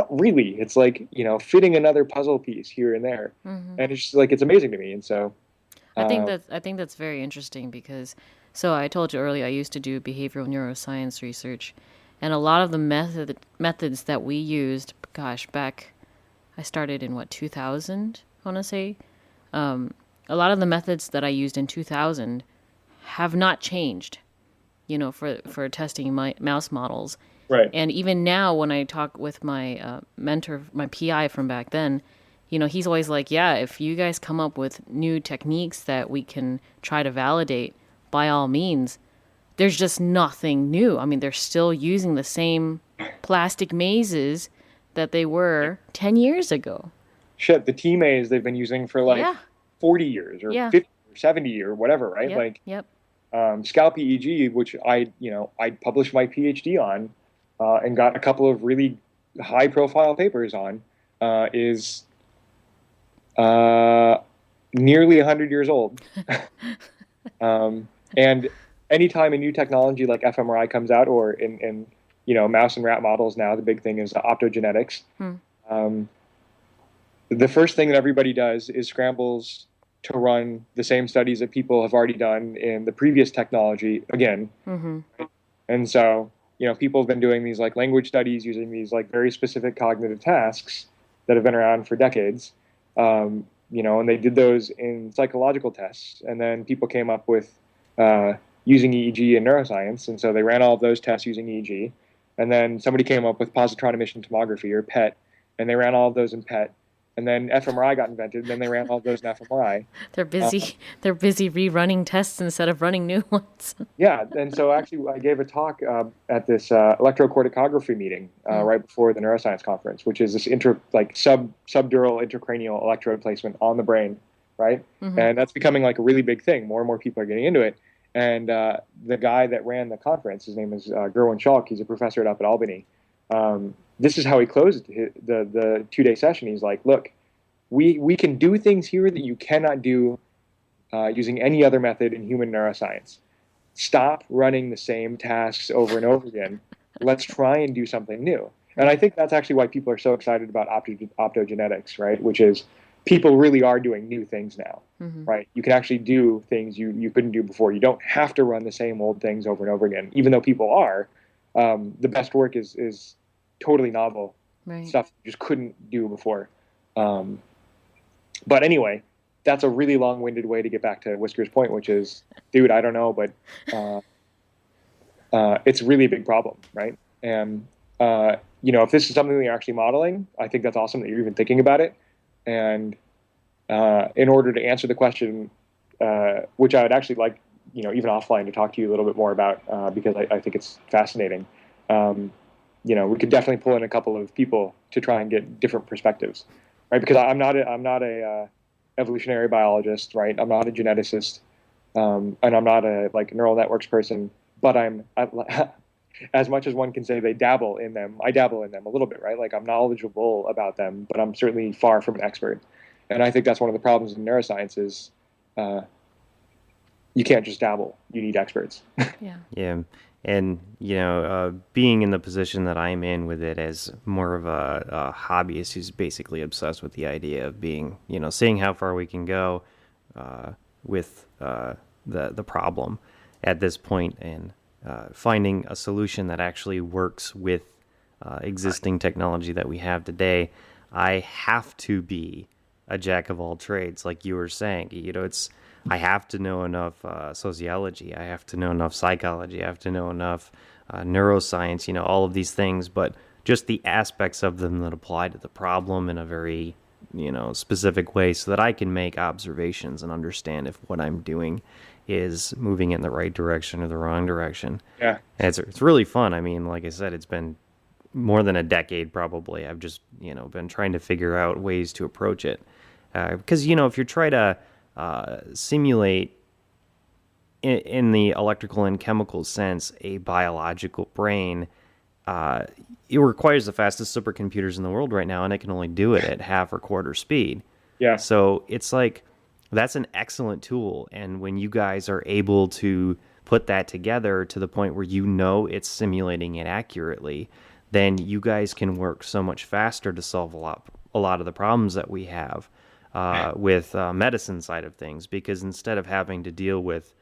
really. It's like, fitting another puzzle piece here and there. And it's just like, it's amazing to me. And so I think that's very interesting because, so I told you earlier, I used to do behavioral neuroscience research, and a lot of the methods that we used, back, I started in 2000, I want to say. A lot of the methods that I used in 2000 have not changed, for testing my mouse models. Right. And even now, when I talk with my mentor, my PI from back then, he's always like, yeah, if you guys come up with new techniques that we can try to validate, by all means. There's just nothing new. I mean, they're still using the same plastic mazes that they were 10 years ago. Shit, the T maze they've been using for 40 years or 50 or 70 or whatever, right? Yep. Scalp EEG, which I published my PhD on and got a couple of really high profile papers on, is nearly 100 years old. And anytime a new technology like fMRI comes out, or in mouse and rat models now, the big thing is optogenetics. The first thing that everybody does is scrambles to run the same studies that people have already done in the previous technology again. And so, people have been doing these like language studies using these like very specific cognitive tasks that have been around for decades. And they did those in psychological tests. And then people came up with using EEG in neuroscience. And so they ran all of those tests using EEG. And then somebody came up with positron emission tomography, or PET, and they ran all of those in PET. And then fMRI got invented, and then they ran all of those in fMRI. They're busy. They're busy rerunning tests instead of running new ones. Yeah, and so actually I gave a talk at this electrocorticography meeting right before the neuroscience conference, which is this subdural intracranial electrode placement on the brain, right? And that's becoming like a really big thing. More and more people are getting into it. And the guy that ran the conference, his name is Gerwin Schalk. He's a professor up at Albany. This is how he closed the 2-day session. He's like, look, we can do things here that you cannot do using any other method in human neuroscience. Stop running the same tasks over and over again. Let's try and do something new. And I think that's actually why people are so excited about optogenetics, right? Which is people really are doing new things now, right? You can actually do things you couldn't do before. You don't have to run the same old things over and over again, even though people are. The best work is totally novel stuff you just couldn't do before. But anyway, that's a really long-winded way to get back to Whisker's point, which is, dude, I don't know, but it's really a big problem, right? And if this is something that you're actually modeling, I think that's awesome that you're even thinking about it. And in order to answer the question, which I would actually like, even offline, to talk to you a little bit more about, because I think it's fascinating. We could definitely pull in a couple of people to try and get different perspectives, right? Because I'm not a evolutionary biologist, right? I'm not a geneticist, and I'm not a neural networks person. But I'm as much as one can say I dabble in them a little bit, right? Like, I'm knowledgeable about them, but I'm certainly far from an expert. And I think that's one of the problems in neuroscience is you can't just dabble. You need experts. Yeah. And, being in the position that I'm in with it as more of a hobbyist who's basically obsessed with the idea of being, seeing how far we can go with the problem at this point, and finding a solution that actually works with existing technology that we have today. I have to be a jack of all trades, like you were saying. I have to know enough sociology. I have to know enough psychology. I have to know enough neuroscience, all of these things, but just the aspects of them that apply to the problem in a very, specific way, so that I can make observations and understand if what I'm doing is moving in the right direction or the wrong direction. Yeah. And it's really fun. I mean, like I said, it's been more than a decade probably. I've just, been trying to figure out ways to approach it. Because, if you're trying to simulate in the electrical and chemical sense a biological brain, it requires the fastest supercomputers in the world right now, and it can only do it at half or quarter speed. Yeah. So it's like, that's an excellent tool. And when you guys are able to put that together to the point where you know it's simulating it accurately, then you guys can work so much faster to solve a lot of the problems that we have with medicine side of things. Because instead of having to deal with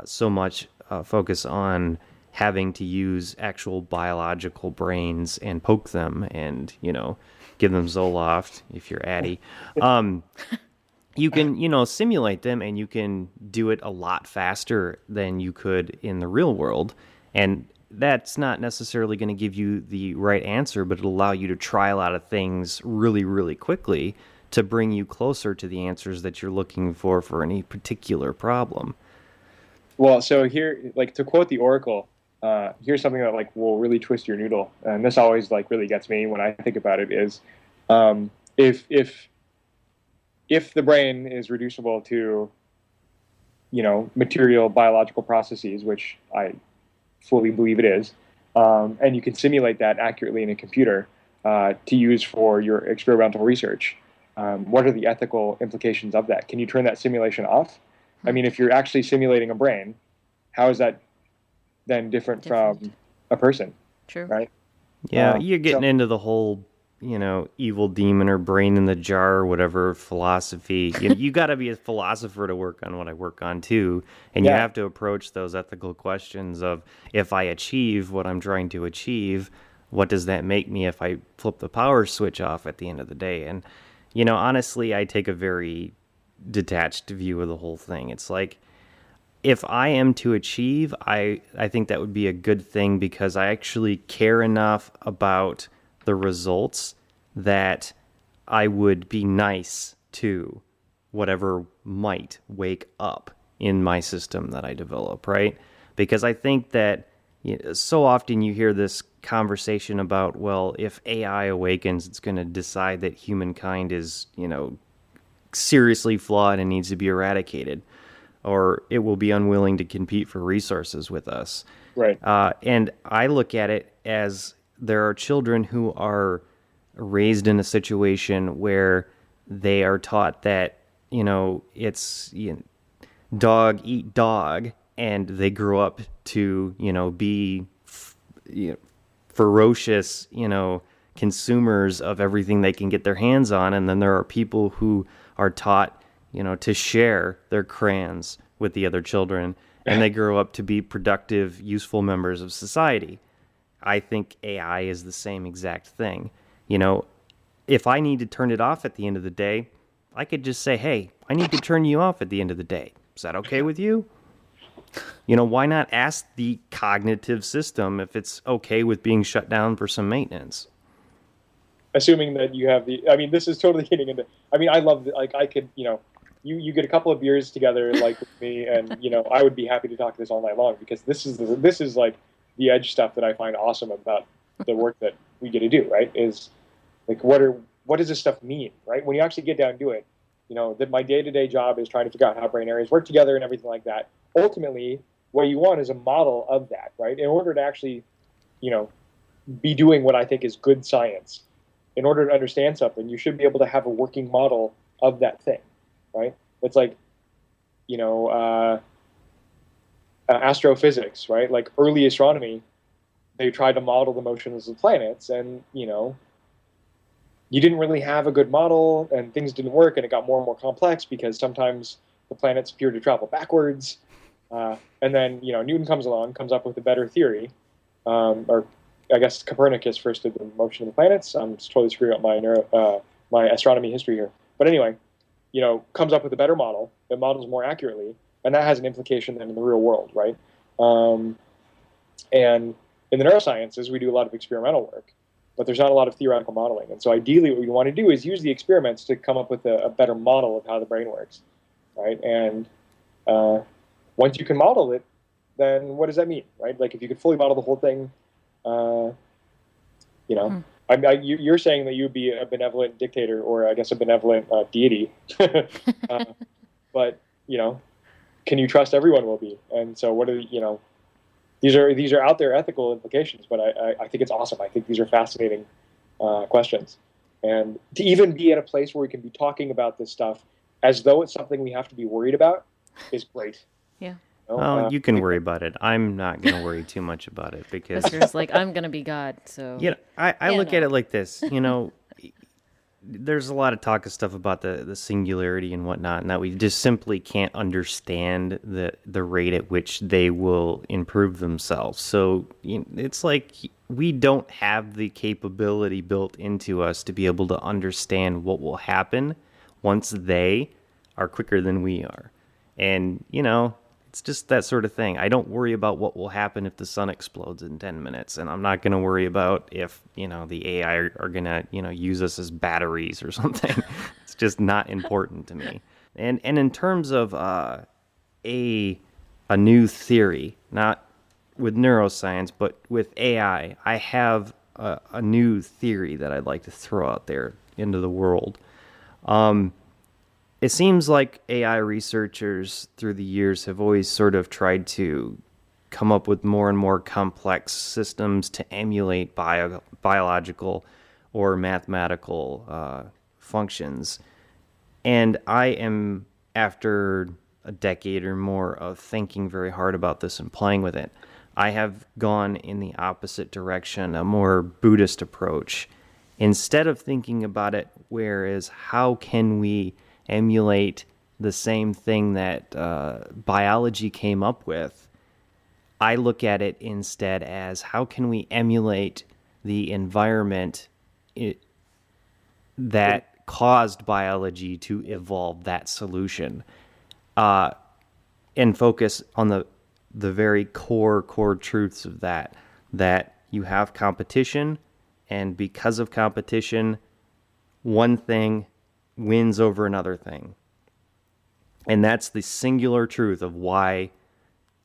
so much focus on having to use actual biological brains and poke them and, give them Zoloft if you're Addy. You can, simulate them, and you can do it a lot faster than you could in the real world. And that's not necessarily going to give you the right answer, but it'll allow you to try a lot of things really, really quickly to bring you closer to the answers that you're looking for any particular problem. Well, so here, like, to quote the Oracle, here's something that like will really twist your noodle, and this always like really gets me when I think about it. Is if the brain is reducible to, material biological processes, which I fully believe it is, and you can simulate that accurately in a computer to use for your experimental research, what are the ethical implications of that? Can you turn that simulation off? I mean, if you're actually simulating a brain, how is that then different from a person? True. Right? Yeah, you're getting into the whole, evil demon or brain in the jar or whatever philosophy. You got to be a philosopher to work on what I work on too. And you have to approach those ethical questions of, if I achieve what I'm trying to achieve, what does that make me if I flip the power switch off at the end of the day? And, honestly, I take a very detached view of the whole thing. It's like, if I am to achieve, I think that would be a good thing, because I actually care enough about the results that I would be nice to whatever might wake up in my system that I develop, right? Because I think that so often you hear this conversation about, well, if AI awakens, it's going to decide that humankind is, seriously flawed and needs to be eradicated, or it will be unwilling to compete for resources with us. Right. And I look at it as there are children who are raised in a situation where they are taught that, it's dog eat dog, and they grow up to, be ferocious, consumers of everything they can get their hands on. And then there are people who are taught, to share their crayons with the other children, and they grow up to be productive, useful members of society. I think AI is the same exact thing. If I need to turn it off at the end of the day, I could just say, hey, I need to turn you off at the end of the day. Is that okay with you? Why not ask the cognitive system if it's okay with being shut down for some maintenance? Assuming that you have this is totally getting into, I love, I could, you get a couple of beers together, like with me, and, I would be happy to talk this all night long, because this is like the edge stuff that I find awesome about the work that we get to do, right? Is like, what does this stuff mean, right? When you actually get down and do it, that my day-to-day job is trying to figure out how brain areas work together and everything like that. Ultimately, what you want is a model of that, right? In order to actually, be doing what I think is good science, in order to understand something, you should be able to have a working model of that thing, right? It's like, astrophysics, right? Like early astronomy, they tried to model the motions of planets, and, you didn't really have a good model, and things didn't work, and it got more and more complex, because sometimes the planets appear to travel backwards. And then, Newton comes along, comes up with a better theory, or I guess Copernicus first did the motion of the planets. I'm just totally screwing up my astronomy history here. But anyway, comes up with a better model that models more accurately, and that has an implication then in the real world, right? And in the neurosciences, we do a lot of experimental work, but there's not a lot of theoretical modeling. And so ideally what we want to do is use the experiments to come up with a better model of how the brain works, right? And once you can model it, then what does that mean, right? Like, if you could fully model the whole thing, you're saying that you would be a benevolent dictator, or I guess a benevolent deity. But, can you trust everyone will be? And so what are, these are out there ethical implications, but I think it's awesome. I think these are fascinating questions. And to even be at a place where we can be talking about this stuff as though it's something we have to be worried about is great. Yeah. know, Well, you can worry about it. I'm not going to worry too much about it because, Listeners, like, I'm gonna be God, so I Yeah, look at no. it like this. There's a lot of talk of stuff about the singularity and whatnot, and that we just simply can't understand the rate at which they will improve themselves. So it's like we don't have the capability built into us to be able to understand what will happen once they are quicker than we are. And, it's just that sort of thing. I don't worry about what will happen if the sun explodes in 10 minutes, and I'm not going to worry about if, the AI are going to, use us as batteries or something. It's just not important to me. And in terms of a new theory, not with neuroscience, but with AI, I have a new theory that I'd like to throw out there into the world. It seems like AI researchers through the years have always sort of tried to come up with more and more complex systems to emulate biological or mathematical functions. And I am, after a decade or more of thinking very hard about this and playing with it, I have gone in the opposite direction, a more Buddhist approach. Instead of thinking about it, whereas how can we emulate the same thing that biology came up with, I look at it instead as how can we emulate the environment that caused biology to evolve that solution, and focus on the very core truths of that you have competition, and because of competition, one thing wins over another thing. And that's the singular truth of why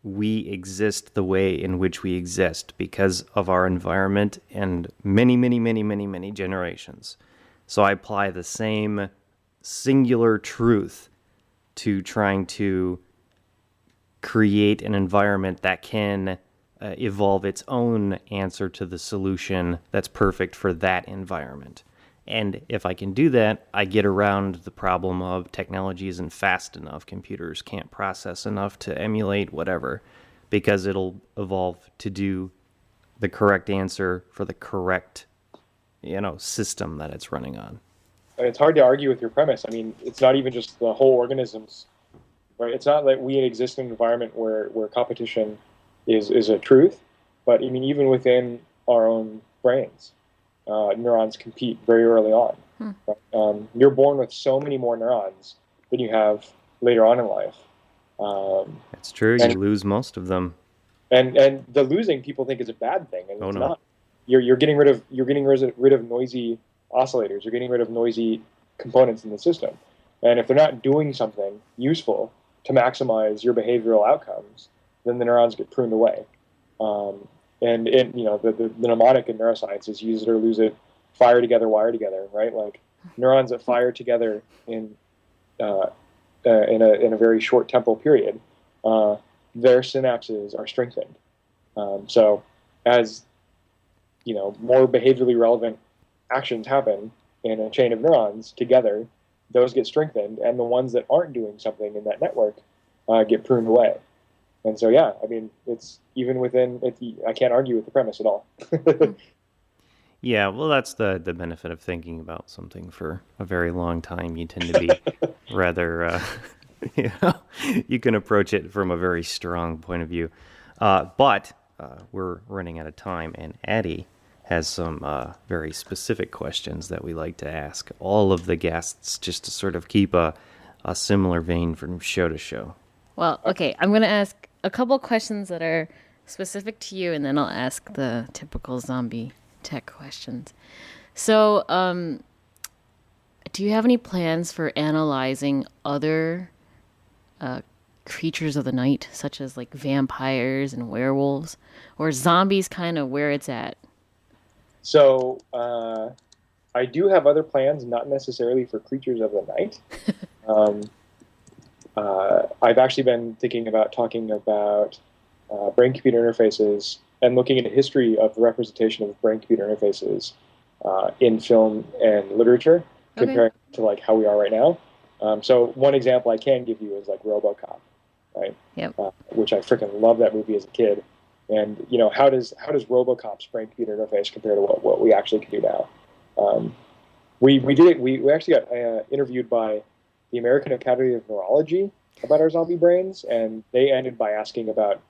we exist the way in which we exist, because of our environment and many generations. So I apply the same singular truth to trying to create an environment that can evolve its own answer to the solution that's perfect for that environment. And if I can do that, I get around the problem of technology isn't fast enough, computers can't process enough to emulate whatever, because it'll evolve to do the correct answer for the correct, system that it's running on. It's hard to argue with your premise. I mean, it's not even just the whole organisms, right? It's not that we exist in an environment where competition is a truth, but I mean, even within our own brains, neurons compete very early on. You're born with so many more neurons than you have later on in life. That's true. You lose most of them, and the losing people think is a bad thing, and it's not. You're getting rid of noisy oscillators. You're getting rid of noisy components in the system, and if they're not doing something useful to maximize your behavioral outcomes, then the neurons get pruned away. And the mnemonic in neuroscience is use it or lose it, fire together, wire together, right? Like neurons that fire together in a very short temporal period, their synapses are strengthened. So as more behaviorally relevant actions happen in a chain of neurons together, those get strengthened, and the ones that aren't doing something in that network get pruned away. And so, yeah, I mean, it's even within it. I can't argue with the premise at all. Yeah, well, that's the benefit of thinking about something for a very long time. You tend to be rather, you can approach it from a very strong point of view. But we're running out of time, and Addie has some very specific questions that we like to ask all of the guests, just to sort of keep a similar vein from show to show. Well, okay, I'm going to ask a couple questions that are specific to you, and then I'll ask the typical zombie tech questions. So, do you have any plans for analyzing other creatures of the night, such as like vampires and werewolves, or zombies kind of where it's at? So, I do have other plans, not necessarily for creatures of the night. I've actually been thinking about talking about brain-computer interfaces and looking at a history of the representation of brain-computer interfaces in film and literature, comparing to like how we are right now. So one example I can give you is like RoboCop. right? Yep. Which I freaking love that movie as a kid. And how does RoboCop's brain computer interface compare to what we actually can do now? We actually got interviewed by the American Academy of Neurology about our zombie brains, and they ended by asking about.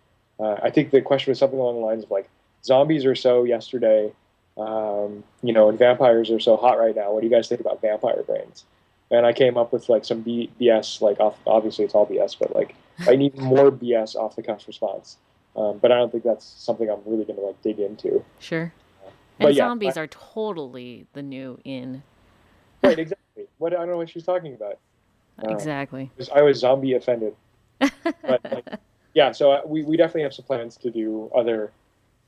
I think the question was something along the lines of like, zombies are so yesterday, and vampires are so hot right now. What do you guys think about vampire brains? And I came up with like some BS, like obviously it's all BS, but like I need more BS off the cuff response. But I don't think that's something I'm really going to like dig into. Sure. But And yeah, zombies are totally the new in. right, exactly. I don't know what she's talking about. Exactly. I was zombie offended. But yeah, so we definitely have some plans to do other.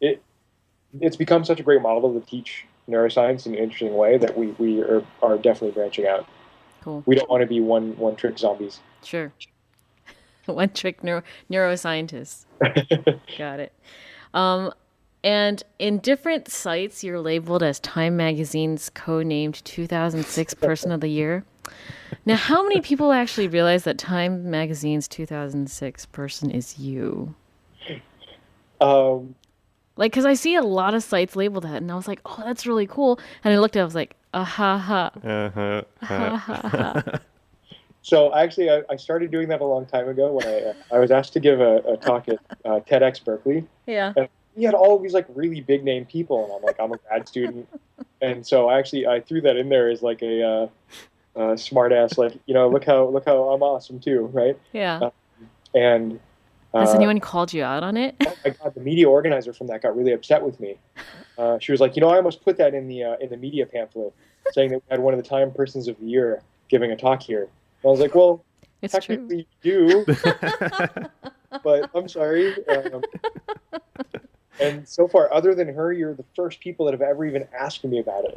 It's become such a great model to teach neuroscience in an interesting way that we are definitely branching out. Cool. We don't want to be one trick zombies. Sure. One trick neuroscientist. Got it. And in different sites, you're labeled as Time Magazine's co-named 2006 Person of the Year. Now, how many people actually realize that Time Magazine's 2006 person is you? Like, because I see a lot of sites labeled that, and I was like, oh, that's really cool. And I looked at it, I was like, ha ha. Ha ha. So actually, I started doing that a long time ago when I was asked to give a talk at TEDx Berkeley. Yeah. And he had all these like really big name people, and I'm like, I'm a grad student, and so I threw that in there as like a smart ass, like look how I'm awesome too, right? Yeah. And has anyone called you out on it? Oh my God, the media organizer from that got really upset with me. She was like, I almost put that in the media pamphlet, saying that we had one of the Time Persons of the Year giving a talk here. And I was like, well, it's technically you do, but I'm sorry. And so far, other than her, you're the first people that have ever even asked me about it.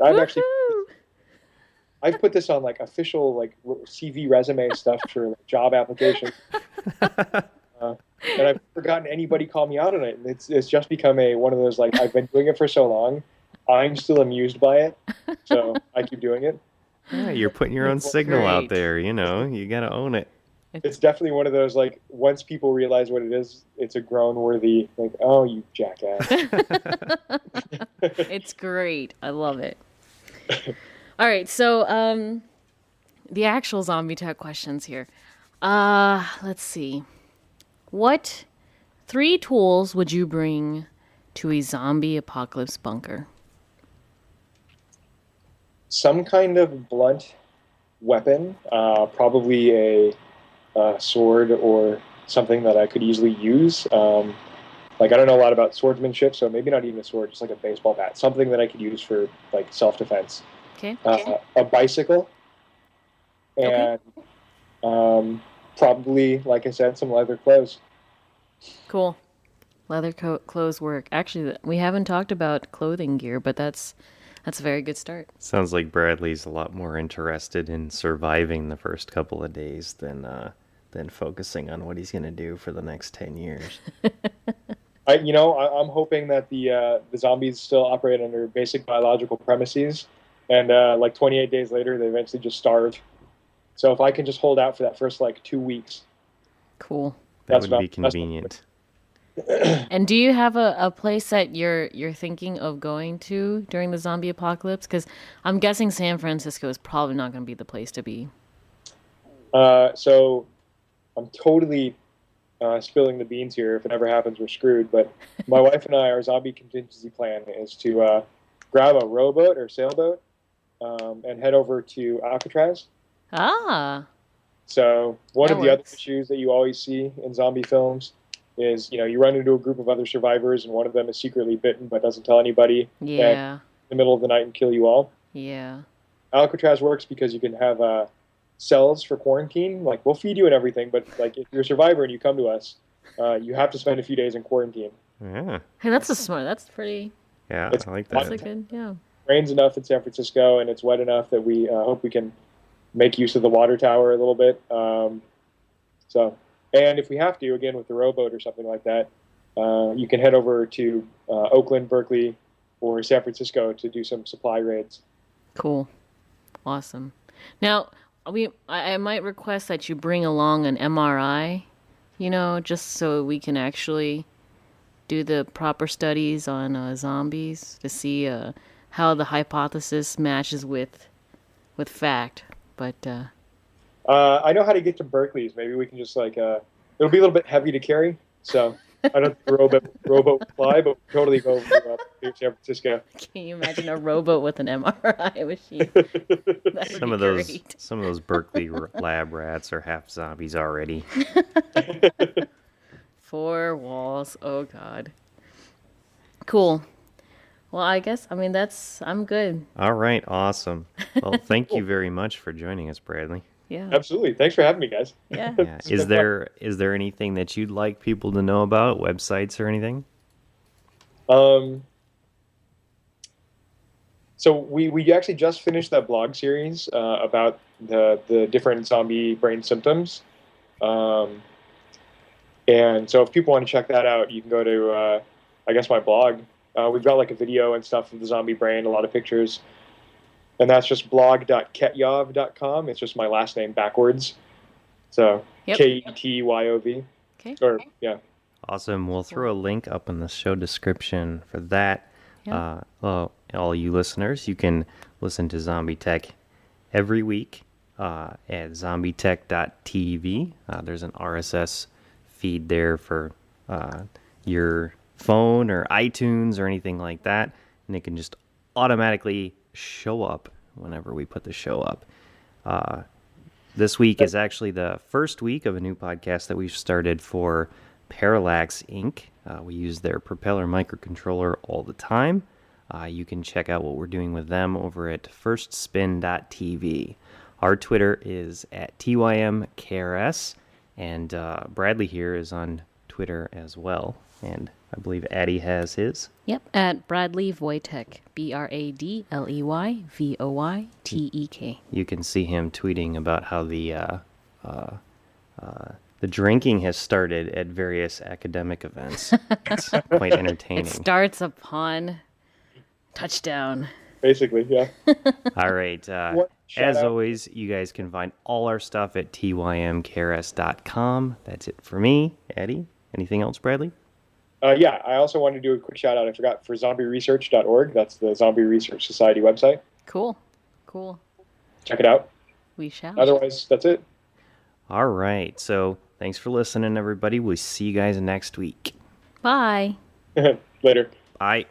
I've put this on like official like CV resume stuff for like, job applications. And I've forgotten anybody call me out on it. And it's just become one of those like I've been doing it for so long, I'm still amused by it, so I keep doing it. Yeah, you're putting your own signal out there. You gotta own it. It's definitely one of those like once people realize what it is, it's a groan worthy like, oh, you jackass. It's great. I love it. All right, so the actual ZombieTech questions here. Let's see. What 3 tools would you bring to a zombie apocalypse bunker? Some kind of blunt weapon, probably a sword or something that I could easily use. Like I don't know a lot about swordsmanship, so maybe not even a sword, just like a baseball bat, something that I could use for like self-defense. Okay. A bicycle, and probably, like I said, some leather clothes. Cool. Leather clothes work. Actually, we haven't talked about clothing gear, but that's a very good start. Sounds like Bradley's a lot more interested in surviving the first couple of days than focusing on what he's going to do for the next 10 years. I'm hoping that the zombies still operate under basic biological premises, and like 28 days later, they eventually just starve. So if I can just hold out for that first like 2 weeks, cool. That would be convenient. And do you have a place that you're thinking of going to during the zombie apocalypse? Because I'm guessing San Francisco is probably not going to be the place to be. So I'm totally spilling the beans here. If it ever happens, we're screwed. But my wife and I, our zombie contingency plan is to grab a rowboat or sailboat and head over to Alcatraz. Ah. So one That of the other works. issues that you always see in zombie films is, you run into a group of other survivors and one of them is secretly bitten but doesn't tell anybody. Yeah. In the middle of the night and kill you all. Yeah. Alcatraz works because you can have cells for quarantine. Like, we'll feed you and everything, but like if you're a survivor and you come to us, you have to spend a few days in quarantine. Yeah. Hey, that's pretty. Yeah, It's I like That's that. a good. Yeah. It rains enough in San Francisco and it's wet enough that we hope we can make use of the water tower a little bit. And if we have to, again, with the rowboat or something like that, you can head over to Oakland, Berkeley, or San Francisco to do some supply raids. Cool. Awesome. Now, I might request that you bring along an MRI just so we can actually do the proper studies on zombies to see how the hypothesis matches with fact. But I know how to get to Berkeley's. Maybe we can just it'll be a little bit heavy to carry, so I don't think the rowboat fly, but we'll totally go to San Francisco. Can you imagine a rowboat with an MRI machine? That would be great. Some of those Berkeley lab rats are half zombies already. 4 walls. Oh God. Cool. Well, I'm good. All right, awesome. Well, thank you very much for joining us, Bradley. Yeah. Absolutely. Thanks for having me, guys. Yeah. Yeah. Is there anything that you'd like people to know about, websites or anything? So we actually just finished that blog series about the different zombie brain symptoms. And so if people want to check that out, you can go to, my blog. We've got a video and stuff of the zombie brain, a lot of pictures. And that's just blog.ketyov.com. It's just my last name backwards. So Ketyov. Okay. Or, yeah. Awesome. We'll throw a link up in the show description for that. Yeah. All you listeners, you can listen to ZombieTech every week at ZombieTech.tv. There's an RSS feed there for your phone or iTunes or anything like that, and it can just automatically show up whenever we put the show up. This week is actually the first week of a new podcast that we've started for Parallax Inc. We use their propeller microcontroller all the time. You can check out what we're doing with them over at firstspin.tv. Our Twitter is at tymkrs, and Bradley here is on Twitter as well. And I believe Addie has his. Yep, at Bradley Voytek, BradleyVoytek. You can see him tweeting about how the drinking has started at various academic events. It's quite entertaining. It starts upon touchdown. Basically, yeah. All right. As always, you guys can find all our stuff at tymkrs.com. That's it for me. Eddie, anything else, Bradley? Yeah, I also wanted to do a quick shout out. I forgot, for zombieresearch.org. That's the Zombie Research Society website. Cool. Check it out. We shall. Otherwise, that's it. All right. So thanks for listening, everybody. We'll see you guys next week. Bye. Later. Bye.